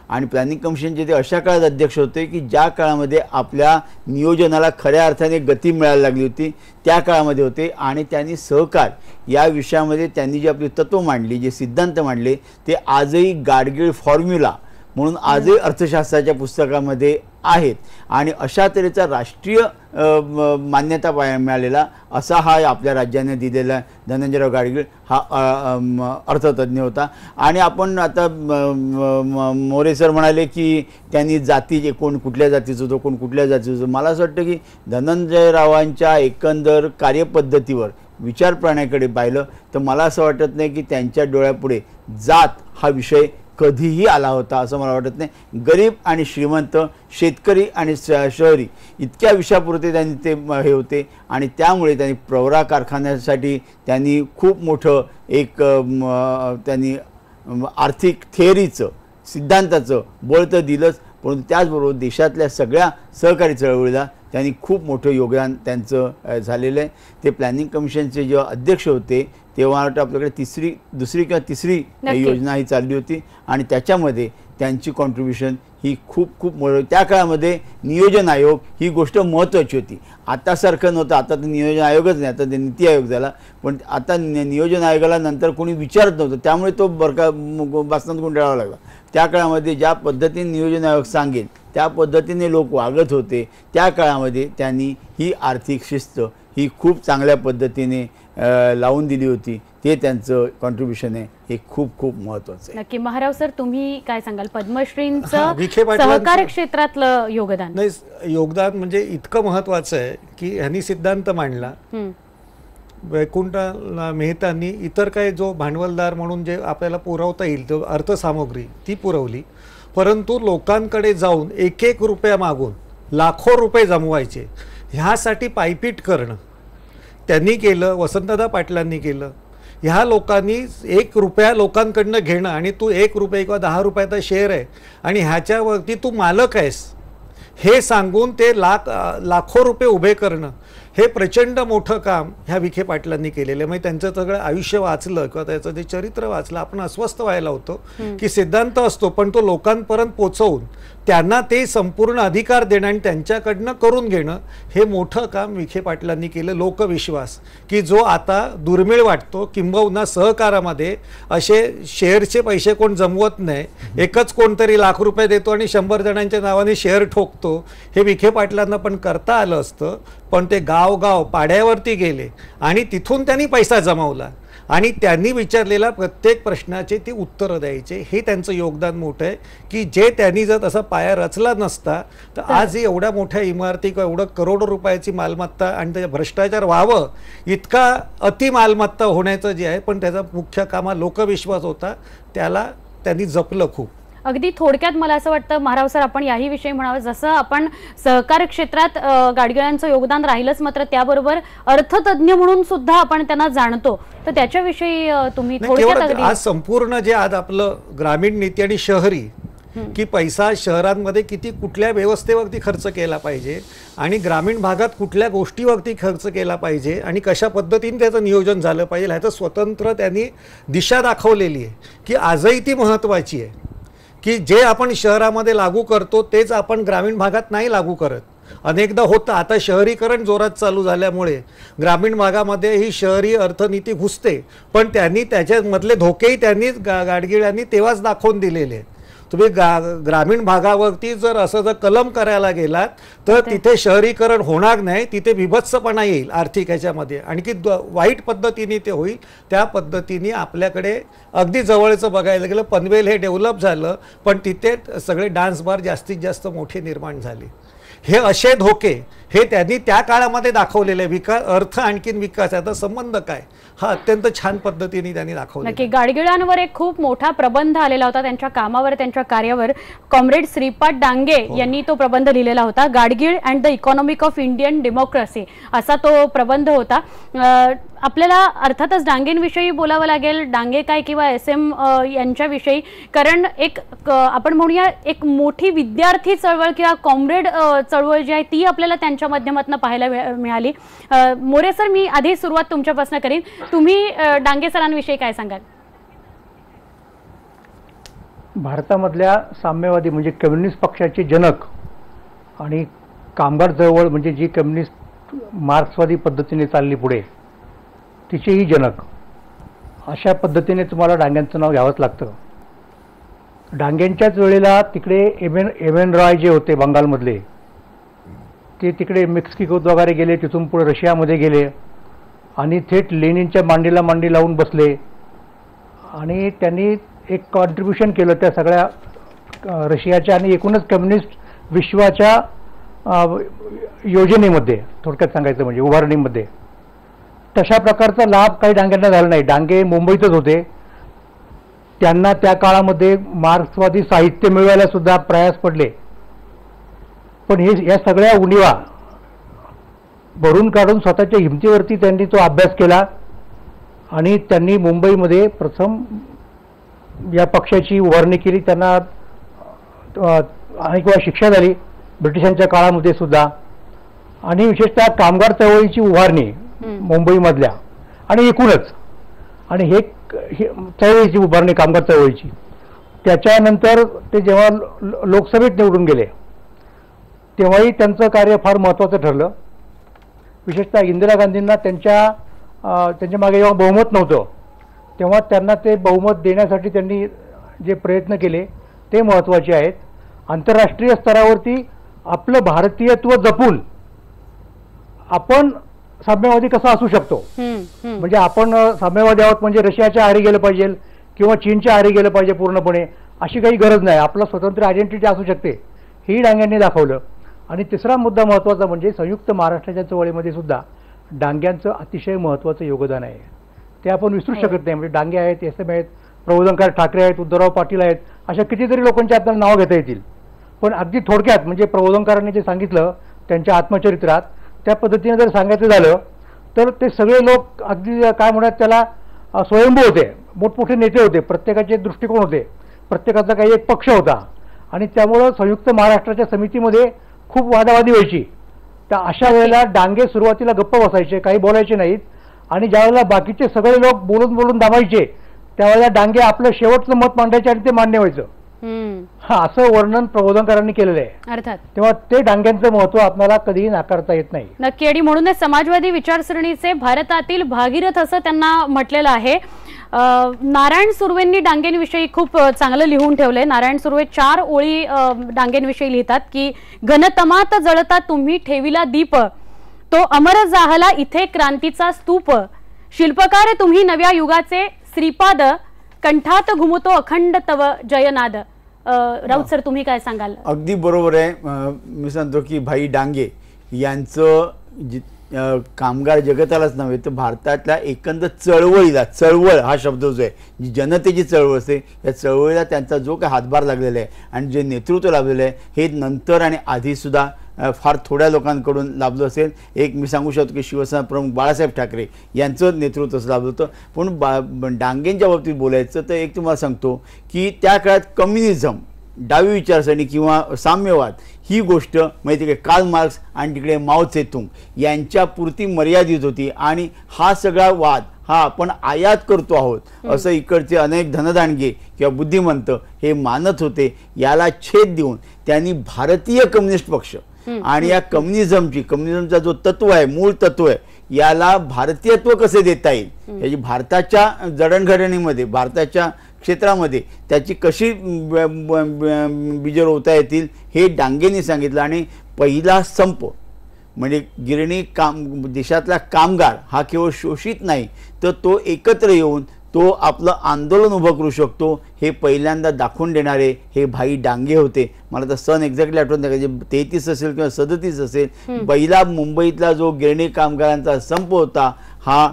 आणि प्लॅनिंग कमिशनचे ते अशा काळात अध्यक्ष होते की ज्या काळामध्ये आपल्या नियोजनाला खऱ्या अर्थाने गती मिळायला लागली होती त्या काळामध्ये होते. आणि त्यांनी सहकार या विषयामध्ये त्यांनी जी आपली तत्व मांडली, जे सिद्धांत मांडले, ते आजही गाडगीळ फॉर्म्युला म्हणून आजही अर्थशास्त्राच्या पुस्तकामध्ये आहेत. आणि अशा तऱ्हेचा राष्ट्रीय मान्यता मिळालेला असा हा आपल्या राज्याने दिलेला धनंजयराव गाडगीळ हा अर्थतज्ञ होता. आणि आपण आता मोरे सर म्हणाले की त्यांनी जाती कोण कुठल्या जातीचं होतं, कोण कुठल्या जातीचं होतं. मला असं वाटतं की धनंजयरावांच्या एकंदर कार्यपद्धतीवर विचारप्रणालीकडे पाहिलं तर मला असं वाटत नाही की त्यांच्या डोळ्यापुढे जात हा विषय कधीही आला होता असं मला वाटत नाही. गरीब आणि श्रीमंत, शेतकरी आणि शहरी इतक्या विषयापुरते त्यांनी ते हे होते आणि त्यामुळे त्यांनी प्रवरा कारखान्यासाठी त्यांनी खूप मोठं एक त्यांनी आर्थिक थिअरीचं सिद्धांताचं बळ तर दिलंच, परंतु त्याचबरोबर देशातल्या सगळ्या सहकारी चळवळीला त्यांनी खूप मोठं योगदान त्यांचं झालेलं आहे. ते प्लॅनिंग कमिशनचे जेव्हा अध्यक्ष होते तेव्हा आपल्याकडे दुसरी किंवा तिसरी योजना ही चालली होती आणि त्याच्यामध्ये त्यांची कॉन्ट्रीब्युशन ही खूप मोठी. त्या काळामध्ये नियोजन आयोग ही गोष्ट महत्त्वाची होती. आतासारखं नव्हतं. आता तर नियोजन आयोगच नाही, आता ते नीती आयोग झाला. पण आता नियोजन आयोगाला नंतर कोणी विचारत नव्हतं, त्यामुळे तो बासनात गुंडाळावा लागला. त्या काळामध्ये ज्या पद्धतीने नियोजन आयोग सांगेल त्या पद्धतीने लोक वागत होते. त्या काळामध्ये त्यांनी ही आर्थिक शिस्त ही खूप चांगल्या पद्धतीने लावून दिली होती. ते त्यांचं कॉन्ट्रीब्युशन आहे हे खूप महत्त्वाचं आहे. नक्की. महाराव सर, तुम्ही काय सांगाल पद्मश्रींचं सहकार क्षेत्रातलं योगदान? नाही, योगदान म्हणजे इतकं महत्त्वाचं आहे की ह्यांनी सिद्धांत मांडला. वैकुंठ मेहतांनी इतर काही जो भांडवलदार म्हणून जे आपल्याला पुरवता येईल तो अर्थसामुग्री ती पुरवली, परंतु लोकांकडे जाऊन एक रुपया मागून लाखो रुपये जमवायचे ह्यासाठी पायपीट करणं त्यांनी केलं, वसंतदादा पाटलांनी केलं. ह्या लोकांनी 1 रुपया लोकांकडनं घेणं आणि तू 1 रुपये किंवा 10 रुपयाचा शेअर आहे आणि ह्याच्यावरती तू मालक आहेस हे सांगून ते लाखो रुपये उभे करणं, हे प्रचंड मोठं काम ह्या विखे पाटलांनी केलेलं आहे. म्हणजे त्यांचं सगळं आयुष्य वाचलं किंवा त्याचं ते चरित्र वाचलं, आपण अस्वस्थ व्हायला होतो की सिद्धांत असतो पण तो लोकांपर्यंत पोचवून त्यांना ते संपूर्ण अधिकार देणं आणि त्यांच्याकडनं करून घेणं, हे मोठं काम विखे पाटलांनी केलं. लोकविश्वास की जो आता दुर्मिळ वाटतो, किंबहुना सहकारामध्ये असे शेअरचे पैसे कोण जमवत नाही, एकच कोणतरी लाख रुपये देतो आणि 100 जणांच्या नावाने शेअर ठोकतो, हे विखे पाटलांना पण करता आलं असतं. पण ते गाव पाड्यावरती गेले आणि तिथून त्यांनी पैसा जमवला आणि त्यांनी विचारलेल्या प्रत्येक प्रश्नाचे ते उत्तरं द्यायचे. हे त्यांचं योगदान मोठं आहे की जे त्यांनी जर तसा पाया रचला नसता तर आज एवढ्या मोठ्या इमारती किंवा एवढं करोडो रुपयाची मालमत्ता आणि त्याच्या भ्रष्टाचार व्हावं इतका अतिमालमत्ता होण्याचं जे आहे, पण त्याचा मुख्य कामा लोकविश्वास होता, त्याला त्यांनी जपलं खूप. अगदी थोडक्यात मला असं वाटतं महाराव सर, आपण याही विषयी म्हणावं, जसं आपण सहकार क्षेत्रात गाडगिळांचं योगदान राहिलंच, मात्र त्याबरोबर अर्थतज्ञ म्हणून सुद्धा आपण त्यांना जाणतो, तर त्याच्याविषयी तुम्ही थोडक्यात अगदी. आज संपूर्ण जे आज आपलं ग्रामीण नीती आणि शहरी की पैसा शहरांमध्ये किती कुठल्या व्यवस्थेवरती खर्च केला पाहिजे आणि ग्रामीण भागात कुठल्या गोष्टीवरती खर्च केला पाहिजे आणि कशा पद्धतीने त्याचं नियोजन झालं पाहिजे ह्याचं स्वतंत्र त्यांनी दिशा दाखवलेली आहे की आजही ती महत्त्वाची आहे की जे आपण शहरामध्ये लागू करतो तेच आपण ग्रामीण भागात नाही लागू करत. अनेकदा होतं, आता शहरीकरण जोरात चालू झाल्यामुळे ग्रामीण भागामध्ये ही शहरी अर्थनीती घुसते, पण त्यांनी त्याच्यामधले धोकेही त्यांनी गाडगिळांनी तेव्हाच दाखवून दिलेले आहेत. तुम्ही ग्रामीण भागावरती जर असं जर कलम करायला गेलात तर तिथे शहरीकरण होणार नाही, तिथे बिभत्सपणा येईल आर्थिक ह्याच्यामध्ये आणि की वाईट पद्धतीने ते होईल. त्या पद्धतीने आपल्याकडे अगदी जवळचं बघायला गेलं पनवेल हे डेव्हलप झालं, पण तिथे सगळे डान्स बार जास्तीत जास्त मोठे निर्माण झाले. हे असे धोके हे त्यांनी त्या काळामध्ये दाखवलेले. विकास अर्थ आणखीन विकास याचा संबंध काय हा अत्यंत छान पद्धतीने त्यांनी दाखवला. नक्की गाडगिळांवर एक खूप मोठा प्रबंध आलेला होता, त्यांच्या कामावर त्यांच्या कार्यावर. कॉम्रेड श्रीपाद डांगे यांनी तो प्रबंध लिहिलेला होता, Gadgil and the economic of Indian democracy असा तो प्रबंध होता. आपल्याला अर्थातच डांगेंविषयी बोलावं लागेल, डांगे काय किंवा SM यांच्याविषयी, कारण एक आपण म्हणूया एक मोठी विद्यार्थी चळवळ किंवा कॉम्रेड चळवळ जी आहे ती आपल्याला त्यांच्या माध्यमातून पाहायला मिळाली. मोरे सर, मी आधी सुरुवात तुमच्यापासून करीन, तुम्ही डांगे सरांविषयी काय सांगाल? भारतामधल्या साम्यवादी म्हणजे कम्युनिस्ट पक्षाचे जनक आणि कामगार चळवळ म्हणजे जी कम्युनिस्ट मार्क्सवादी पद्धतीने चालली पुढे तिचेही जनक, अशा पद्धतीने तुम्हाला डांग्यांचं नाव घ्यावंच लागतं. डांग्यांच्याच वेळेला तिकडे एम एन रॉय जे होते बंगालमधले, ते तिकडे मेक्सिकोत वगैरे गेले, तिथून पुढे रशियामध्ये गेले आणि थेट लेनिनच्या मांडीला मांडी लावून बसले आणि त्यांनी एक कॉन्ट्रीब्युशन केलं त्या सगळ्या रशियाच्या आणि एकूणच कम्युनिस्ट विश्वाच्या योजनेमध्ये, थोडक्यात सांगायचं म्हणजे उभारणीमध्ये. तशा प्रकारचा लाभ काही डांग्यांना झाला नाही. डांगे मुंबईतच होते, त्यांना त्या काळामध्ये मार्क्सवादी साहित्य मिळवायला सुद्धा प्रयास पडले, पण हे या सगळ्या उणीवा भरून काढून स्वतःच्या हिमतीवरती त्यांनी तो अभ्यास केला आणि त्यांनी मुंबईमध्ये प्रथम या पक्षाची उभारणी केली. त्यांना अनेक वेळा शिक्षा झाली ब्रिटिशांच्या काळामध्ये सुद्धा, आणि विशेषतः कामगार चळवळीची उभारणी मुंबईमधल्या आणि एकूणच, आणि हे चळवळीची उभारणी कामगार चळवळीची, त्याच्यानंतर ते जेव्हा लोकसभेत निवडून गेले तेव्हाही त्यांचं कार्य फार महत्त्वाचं ठरलं. विशेषतः इंदिरा गांधींना त्यांच्या मागे जेव्हा बहुमत नव्हतं तेव्हा त्यांना ते बहुमत देण्यासाठी त्यांनी जे प्रयत्न केले ते महत्त्वाचे आहेत. आंतरराष्ट्रीय स्तरावरती आपलं भारतीयत्व जपून आपण साम्यवादी कसा असू शकतो, म्हणजे आपण साम्यवादी आहोत म्हणजे रशियाच्या आहारी गेलं पाहिजे किंवा चीनच्या आहारी गेलं पाहिजे पूर्णपणे, अशी काही गरज नाही. आपलं स्वतंत्र आयडेंटिटी असू शकते, ही डांग्यांनी दाखवलं. आणि तिसरा मुद्दा महत्त्वाचा म्हणजे संयुक्त महाराष्ट्राच्या चळवळीमध्ये सुद्धा डांग्यांचं अतिशय महत्त्वाचं योगदान आहे, ते आपण विसरू शकत नाही. म्हणजे डांगे आहेत, SM आहेत, प्रबोधनकार ठाकरे आहेत, उद्धवराव पाटील आहेत, अशा कितीतरी लोकांची आपल्याला नावं घेता येतील. पण अगदी थोडक्यात म्हणजे प्रबोधनकारांनी जे सांगितलं त्यांच्या आत्मचरित्रात, त्या पद्धतीने जर सांगायचं झालं तर ते सगळे लोक अगदी काय म्हणतात त्याला स्वयंभू होते, मोठमोठे नेते होते, प्रत्येकाचे दृष्टिकोन होते, प्रत्येकाचा काही एक पक्ष होता आणि त्यामुळं संयुक्त महाराष्ट्राच्या समितीमध्ये खूप वादावादी व्हायची. तर अशा वेळेला डांगे सुरुवातीला गप्प बसायचे, काही बोलायचे नाहीत आणि ज्यावेळेला बाकीचे सगळे लोक बोलून बोलून दाबायचे त्यावेळेला डांगे आपलं शेवटचं मत मांडायचे आणि ते मान्य व्हायचं. हा असं वर्णन प्रबोधनकारांनी केलेलं आहे. अर्थात तेव्हा ते डांग्यांचं महत्व आपल्याला कधीही नाकारता येत नाही. नक्की. आणि म्हणूनच समाजवादी विचारसरणीचे भारतातील भागीरथ असं त्यांना म्हटलेलं आहे. नारायण सुर्वेंनी डांगेंविषयी खूप चांगलं लिहून ठेवलंय. नारायण सुर्वे 4 ओळी डांगेंविषयी लिहितात की घनतमात जळता तुम्ही ठेविला दीप, तो अमर जाहला इथे क्रांतीचा स्तूप, शिल्पकार तुम्ही नव्या युगाचे श्रीपाद, कंठात घुमतो अखंड तव जयनाद. राऊत सर, तुम्ही काय सांगाल? अगदी बरोबर आहे. मी सांगतो की भाई डांगे यांचं कामगार जगतालाच नव्हे तर भारतातल्या एकंदर चळवळीला, चळवळ हा शब्द जो आहे, जी जनतेची चळवळ असते, या चळवळीला त्यांचा जो काही हातभार लागलेला आहे आणि जे नेतृत्व लाभलेलं आहे हे नंतर आणि आधीसुद्धा फार थोड्या लोकांकडून लाभलं असेल. एक मी सांगू शकतो की शिवसेना प्रमुख बाळासाहेब ठाकरे यांचं नेतृत्व असं लाभलं होतं. पण डांगेंच्या बाबतीत बोलायचं तर एक तुम्हाला सांगतो की त्या काळात कम्युनिझम, डावी विचारसरणी किंवा साम्यवाद ही गोष्ट माहिती आहे, कार्ल मार्क्स आणि तिकडे माओ त्से तुंग यांच्या पुरती मर्यादित होती आणि हा सगळा वाद हा आपण आयात करतो आहोत असं इकडचे अनेक धनदांडगे किंवा बुद्धिमंत हे मानत होते. याला छेद देऊन त्यांनी भारतीय कम्युनिस्ट पक्ष आणि या कम्युनिझमचा जो तत्व आहे, मूळ तत्व आहे, याला भारतीयत्व कसे देता येईल याची भारताच्या जडणघडणीमध्ये, भारताच्या क्षेत्रामध्ये त्याची कशी बीज रोवता येतील हे डांगेंनी सांगितलं. आणि पहिला संप म्हणजे गिरणी देशातला कामगार हा केवळ शोषित नाही तर तो एकत्र येऊन तो आपलं आंदोलन उभं करू शकतो हे पहिल्यांदा दाखवून देणारे हे भाई डांगे होते. मला तर सन एक्झॅक्टली आठवत नाही, 33 असेल किंवा 37 असेल. पहिला मुंबईतला जो गिरणी कामगारांचा संप होता हा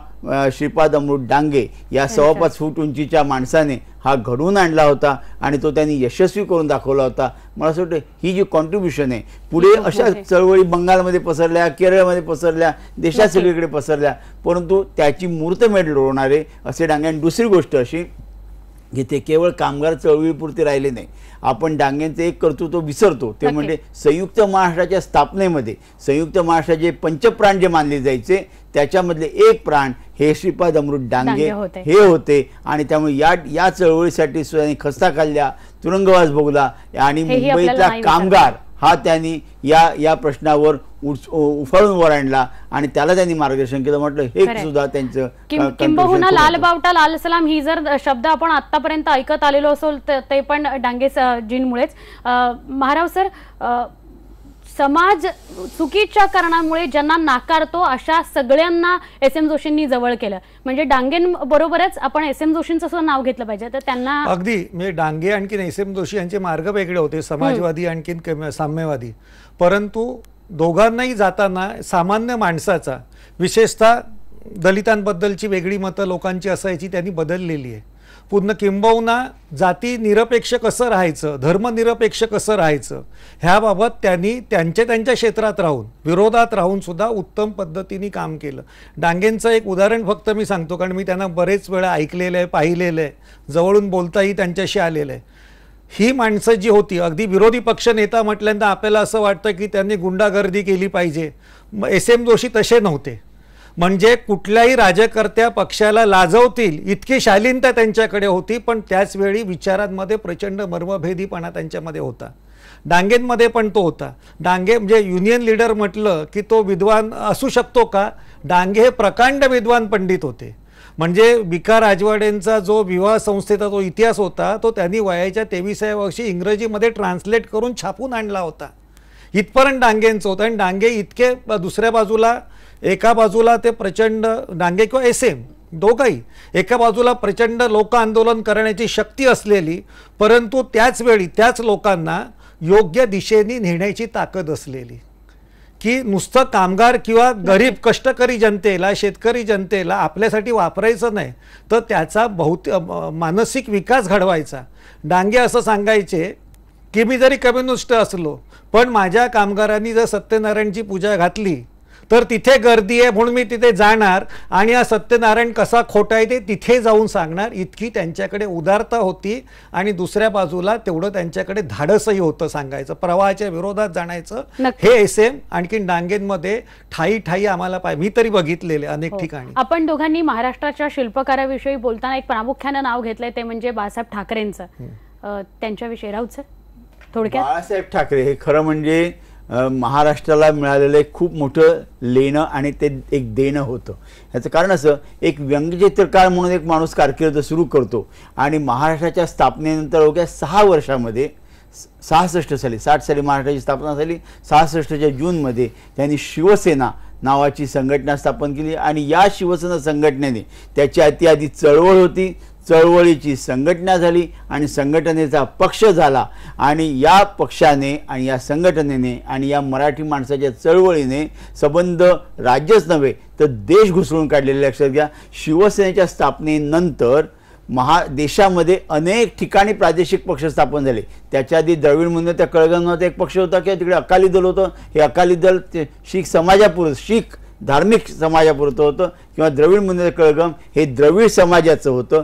श्रीपाद अमृत डांगे या 5.25 फूट उंचीच्या माणसाने हा घडवून आणला होता आणि तो त्यांनी यशस्वी करून दाखवला होता. मला असं वाटतं ही जी कॉन्ट्रीब्युशन आहे पुढे अशा चळवळी बंगालमध्ये पसरल्या, केरळमध्ये पसरल्या, देशात सगळीकडे पसरल्या, परंतु त्याची मूर्तमेढ लोळणारे असे डांगे. आणि दुसरी गोष्ट अशी की ते केवळ कामगार चळवळीपुरते राहिले नाही. आपण डांगेंचं एक कर्तृत्व विसरतो ते म्हणजे संयुक्त महाराष्ट्राच्या स्थापनेमध्ये संयुक्त महाराष्ट्राचे पंचप्राण जे मानले जायचे त्याच्यामधले एक प्राण हे श्रीपाद अमृत डांगे हे होते. आणि त्यामुळे या चळवळीसाठी त्यांनी खस्ता खाल्ल्या, तुरुंगवास भोगला आणि मुंबईतला कामगार हा त्यांनी या प्रश्नावर उफाळून वर आणला आणि त्याला त्यांनी मार्गदर्शन केलं. म्हटलं हे सुद्धा त्यांचं किंबहुना लाल बावटा लाल सलाम ही जर शब्द आपण आतापर्यंत ऐकत आलेलो असेल ते पण डांगेजींमुळेच. महाराव सर, समाज चुकीच्या कारणामुळे ज्यांना नाकारतो अशा सगळ्यांना एस.एम. जोशींनी जवळ केलं. म्हणजे डांगेंबरोबरच आपण एस.एम. जोशींचं सुद्धा नाव घेतलं पाहिजे. तर त्यांना अगदी म्हणजे डांगे आणखीन एस.एम. जोशी यांचे मार्ग वेगळे होते, समाजवादी आणखीन साम्यवादी. परंतु दोघांनाही जाताना सामान्य माणसाचा, विशेषतः दलितांबद्दलची वेगळी मतं लोकांची असायची, त्यांनी बदललेली आहे. पूर्ण किंबहुना जाती निरपेक्ष कसं राहायचं, धर्मनिरपेक्ष कसं राहायचं ह्याबाबत त्यांनी त्यांच्या क्षेत्रात राहून, विरोधात राहून सुद्धा उत्तम पद्धतीने काम केलं. डांगेंचं एक उदाहरण फक्त मी सांगतो, कारण मी त्यांना बरेच वेळा ऐकलेलं आहे, पाहिलेलं आहे, जवळून बोलताही त्यांच्याशी आलेलं आहे. ही माणसं जी होती, अगदी विरोधी पक्ष नेता म्हटल्यानंतर आपल्याला असं वाटतं की त्यांनी गुंडागर्दी केली पाहिजे. एस.एम. जोशी तसे नव्हते. म्हणजे कुठल्याही राजकर्त्या पक्षाला लाजवतील इतकी शालीनता त्यांच्याकडे होती, पण त्याचवेळी विचारांमध्ये प्रचंड मर्मभेदीपणा त्यांच्यामध्ये होता. डांगेंमध्ये पण तो होता. डांगे म्हणजे युनियन लीडर म्हटलं की तो विद्वान असू शकतो का? डांगे हे प्रकांड विद्वान पंडित होते. म्हणजे विका राजवाडेंचा जो विवाह संस्थेचा जो इतिहास होता तो त्यांनी वयाच्या 23व्या वर्षी इंग्रजीमध्ये ट्रान्सलेट करून छापून आणला होता. इथपर्यंत डांगेंचं होतं. आणि डांगे इतके दुसऱ्या बाजूला, एका बाजूला ते प्रचंड डांगे किंवा एस.एम. दोघंही एका बाजूला प्रचंड लोक आंदोलन करण्याची शक्ती असलेली, परंतु त्याच वेळी त्याच लोकांना योग्य दिशेने नेण्याची ताकद असलेली, की नुसतं कामगार किंवा गरीब कष्टकरी जनतेला, शेतकरी जनतेला आपल्यासाठी वापरायचं नाही तर त्याचा मानसिक विकास घडवायचा. डांगे असं सांगायचे की मी जरी कम्युनिस्ट असलो पण माझ्या कामगारांनी जर सत्यनारायणची पूजा घातली तर तिथे गर्दी आहे म्हणून मी तिथे जाणार आणि हा सत्यनारायण कसा खोटा आहे ते तिथे जाऊन सांगणार, इतकी त्यांच्याकडे उदारता होती. आणि दुसऱ्या बाजूला तेवढं त्यांच्याकडे धाडसही होतं सांगायचं, प्रवाहाच्या विरोधात जाण्याचं. हे SM आणखी डांगेंमध्ये ठाई ठाई आम्हाला मी तरी बघितलेले अनेक ठिकाणी. आपण दोघांनी महाराष्ट्राच्या शिल्पकाराविषयी बोलताना एक प्रामुख्याने नाव घेतलंय ते म्हणजे बाळासाहेब ठाकरेंचं. त्यांच्याविषयी राऊत सर थोडक्यात. बाळासाहेब ठाकरे हे खरं म्हणजे महाराष्ट्राला मिळालेलं एक खूप मोठं लेणं आणि ते एक देणं होतं. याचं कारण असं, एक व्यंगचित्रकार म्हणून एक माणूस कारकीर्द सुरू करतो आणि महाराष्ट्राच्या स्थापनेनंतर अवघ्या 6 वर्षामध्ये 66 साली 60 साली महाराष्ट्राची स्थापना झाली. 66च्या जूनमध्ये त्यांनी शिवसेना नावाची संघटना स्थापन केली आणि या शिवसेना संघटनेने त्याची आधी चळवळ होती, चळवळीची संघटना झाली आणि संघटनेचा पक्ष झाला. आणि या पक्षाने आणि या संघटनेने आणि या मराठी माणसाच्या चळवळीने संबंध राज्यच नव्हे तर देश घुसळून काढलेले. लक्षात घ्या, शिवसेनेच्या स्थापनेनंतर देशामध्ये अनेक ठिकाणी प्रादेशिक पक्ष स्थापन झाले. त्याच्या आधी द्रविड म्हणून त्या कळगममध्ये एक पक्ष होता किंवा तिकडे अकाली दल होतं. हे अकाली दल शीख समाजापुरतं, शीख धार्मिक समाजापुरतं होतं किंवा द्रविड म्हणून कळगम हे द्रविड समाजाचं होतं.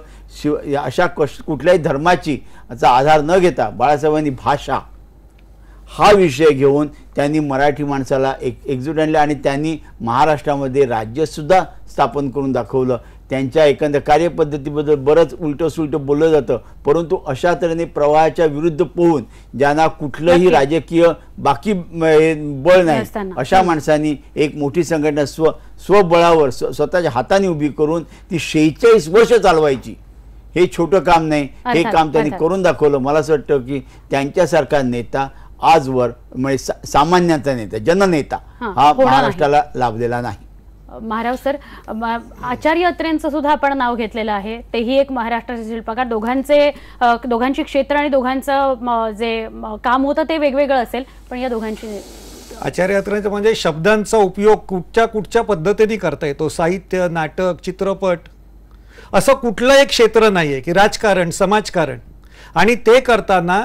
अशा कुठल्याही धर्माची आधार न घेता बाळासाहेबांनी भाषा हा विषय घेऊन त्यांनी मराठी माणसाला एकजूट आणले आणि त्यांनी महाराष्ट्रामध्ये राज्यसुद्धा स्थापन करून दाखवलं. त्यांच्या एकंदर कार्यपद्धतीबद्दल बरंच उलटं सुलटं बोललं जातं, परंतु अशा तऱ्हेने प्रवाहाच्या विरुद्ध पोहून ज्यांना कुठलंही राजकीय बाकी बळ नाही अशा माणसांनी एक मोठी संघटना स्वबळावर स्वतःच्या हाताने उभी करून ती 46 वर्ष चालवायची. हे छोटं काम नाही, हे काम त्यांनी करून दाखवलं. मला असं वाटतं की त्यांच्यासारखा नेता आजवर म्हणजे सामान्याचा नेता, जननेता हा महाराष्ट्राला लाभलेला नाही. महाराव सर, आचार्य अत्रेंचं सुद्धा आपण नाव घेतलेलं आहे. तेही एक महाराष्ट्राचे शिल्पकार. दोघांची क्षेत्र आणि दोघांचं जे काम होतं ते वेगवेगळं असेल, पण या दोघांची आचार्य अत्रेंचं म्हणजे शब्दांचा उपयोग कुठच्या पद्धतीने करता येतो. साहित्य, नाटक, चित्रपट असं कुठलं एक क्षेत्र नाहीये की राजकारण, समाजकारण. आणि ते करताना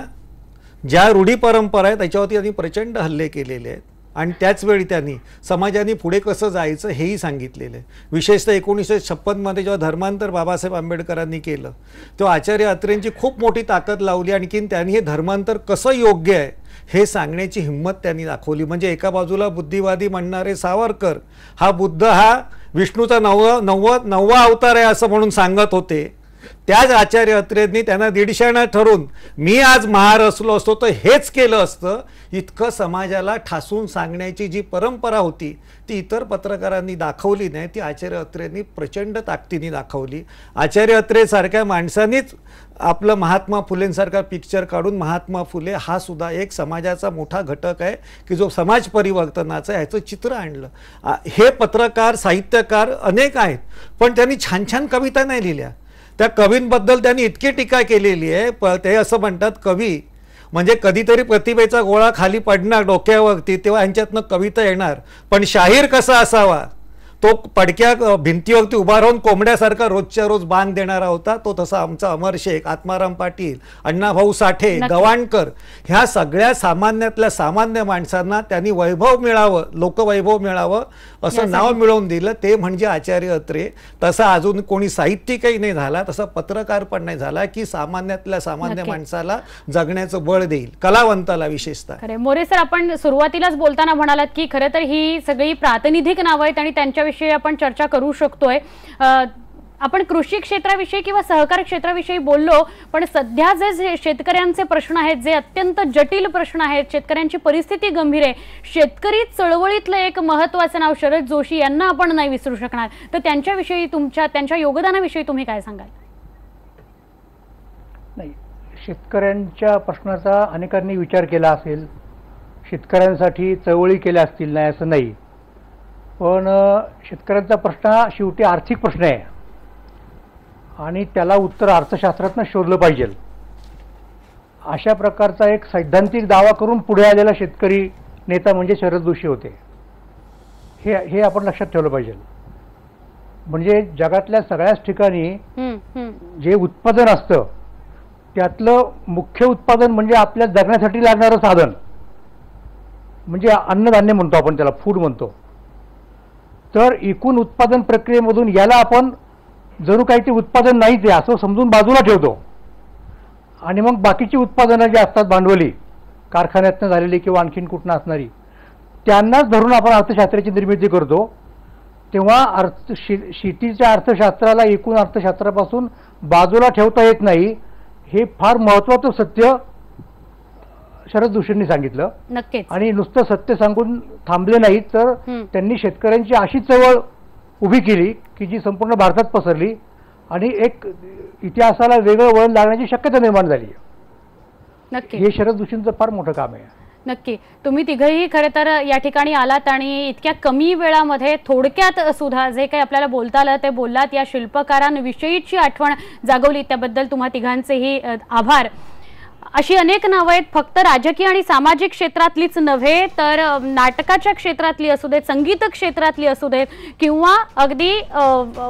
ज्या रूढी परंपरा आहेत त्याच्यावरती त्यांनी प्रचंड हल्ले केलेले आहेत आणि त्याच वेळी त्यांनी समाजाने पुढे कसं जायचं हेही सांगितलेलं आहे. विशेषतः 1956 जेव्हा धर्मांतर बाबासाहेब आंबेडकरांनी केलं तेव्हा आचार्य अत्रेंची खूप मोठी ताकद लावली. आणखीन त्यांनी हे धर्मांतर कसं योग्य आहे हे सांगण्याची हिंमत त्यांनी दाखवली. म्हणजे एका बाजूला बुद्धिवादी म्हणणारे सावरकर हा बुद्ध हा विष्णूचा नववा अवतार आहे असं म्हणून सांगत होते, त्याच आचार्य अत्रेंनी त्यांना 150 ठरवून मी आज महार असलो असतो तर हेच केलं असतं. इतकं समाजाला ठासून सांगण्याची जी परंपरा होती ती इतर पत्रकारांनी दाखवली नाही, ती आचार्य अत्रेंनी प्रचंड ताकदीने दाखवली. आचार्य अत्रे सारख्या माणसांनीच आपलं महात्मा फुलेंसारखा पिक्चर काढून महात्मा फुले हा सुद्धा एक समाजाचा मोठा घटक आहे की जो समाज परिवर्तनाचं ह्याचं चित्र आणलं. हे पत्रकार, साहित्यकार अनेक आहेत, पण त्यांनी छान छान कविता नाही लिहिल्या. त्या कवींबद्दल त्यांनी इतकी टीका केलेली आहे. ते असं म्हणतात कवी म्हणजे कधीतरी प्रतिभेचा गोळा खाली पडणार डोक्यावरती तेव्हा यांच्यातनं कविता येणार, पण शाहीर कसा असावा तो पडक्या भिंतीवरती उभा राहून कोंबड्यासारखा रोजच्या रोज बांध देणारा होता. तो तसा आमचा अमर शेख, आत्माराम पाटील, अण्णाभाऊ साठे, गवाणकर ह्या सगळ्या सामान्यातल्या सामान्य माणसांना त्यांनी वैभव मिळावं, लोकवैभव मिळावं असं नाव मिळवून दिलं. ते म्हणजे आचार्य अत्रे. तसा अजून कोणी साहित्यिकही नाही झाला, तसा पत्रकार पण नाही झाला की सामान्यातल्या सामान्य माणसाला जगण्याचं बळ देईल, कलावंताला विशेषतः. मोरे सर, आपण सुरुवातीलाच बोलताना म्हणालात की खरं तर ही सगळी प्रातिनिधिक नावं आहेत आणि त्यांच्याविषयी आपण चर्चा करू शकतोय. आपण कृषी क्षेत्राविषयी किंवा सहकार क्षेत्राविषयी बोललो, पण सध्या जे शेतकऱ्यांचे प्रश्न आहेत, जे अत्यंत जटिल प्रश्न आहेत, शेतकऱ्यांची परिस्थिती गंभीर आहे, शेतकरी चळवळीतलं एक महत्त्वाचं नाव शरद जोशी यांना आपण नाही विसरू शकणार. तर त्यांच्याविषयी त्यांच्या योगदानाविषयी तुम्ही काय सांगाल? नाही, शेतकऱ्यांच्या प्रश्नाचा अनेकांनी विचार केला असेल, शेतकऱ्यांसाठी चळवळी केल्या असतील, नाही असं नाही, पण शेतकऱ्यांचा प्रश्न शेवटी आर्थिक प्रश्न आहे आणि त्याला उत्तर अर्थशास्त्रातनं शोधलं पाहिजे. अशा प्रकारचा एक सैद्धांतिक दावा करून पुढे आलेला शेतकरी नेता म्हणजे शरद जोशी होते. हे आपण लक्षात ठेवलं पाहिजे. म्हणजे जगातल्या सगळ्याच ठिकाणी जे उत्पादन असतं त्यातलं मुख्य उत्पादन म्हणजे आपल्या जगण्यासाठी लागणारं साधन म्हणजे अन्नधान्य म्हणतो आपण, त्याला फूड म्हणतो. तर एकूण उत्पादन प्रक्रियेमधून याला आपण जणू काही ते उत्पादन नाहीच आहे असं समजून बाजूला ठेवतो आणि मग बाकीची उत्पादनं जी असतात भांडवली कारखान्यातनं झालेली किंवा आणखीन कुठनं असणारी त्यांनाच धरून आपण अर्थशास्त्राची निर्मिती करतो, तेव्हा शेतीच्या अर्थशास्त्राला एकूण अर्थशास्त्रापासून बाजूला ठेवता येत नाही. हे फार महत्त्वाचं सत्य शरद जोशींनी सांगितलं. नक्कीच. आणि नुसतं सत्य सांगून थांबले नाहीत, तर त्यांनी शेतकऱ्यांची अशी चळवळ उभी केली की जी संपूर्ण भारतात पसरली आणि एक इतिहासाला वेगळं वळण लागण्याची शक्यता निर्माण झाली. नक्की हे शरद जोशींचं फार मोठं काम आहे. नक्की. तुम्ही तिघही खरे तर या ठिकाणी आलात आणि इतक्या कमी वेळामध्ये थोडक्यात सुद्धा जे काही आपल्याला बोलता आलं ते बोललात. या शिल्पकारांविषयीची आठवण जागवली त्याबद्दल तुम्हा तिघांचेही आभार. अशी अनेक नावं आहेत, फक्त राजकीय आणि सामाजिक क्षेत्रातलीच नव्हे तर नाटकाच्या क्षेत्रातली असू देत, संगीत क्षेत्रातली असू देत किंवा अगदी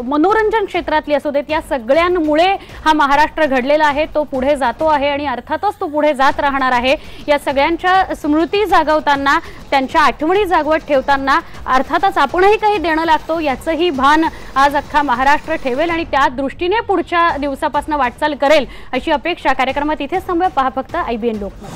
मनोरंजन क्षेत्रातली असू देत, या सगळ्यांमुळे हा महाराष्ट्र घडलेला आहे, तो पुढे जातो आहे आणि अर्थातच तो पुढे जात राहणार आहे. या सगळ्यांच्या स्मृती जागवताना, त्यांच्या आठवणी जागवत ठेवताना अर्थातच आपणही काही देणं लागतो याचंही भान आज अख्खा महाराष्ट्र ठेवेल आणि त्या दृष्टीने पुढच्या दिवसापासून वाटचाल करेल अशी अपेक्षा. कार्यक्रमात इथेच थांबूया. पहा फक्त IBN लोकमत.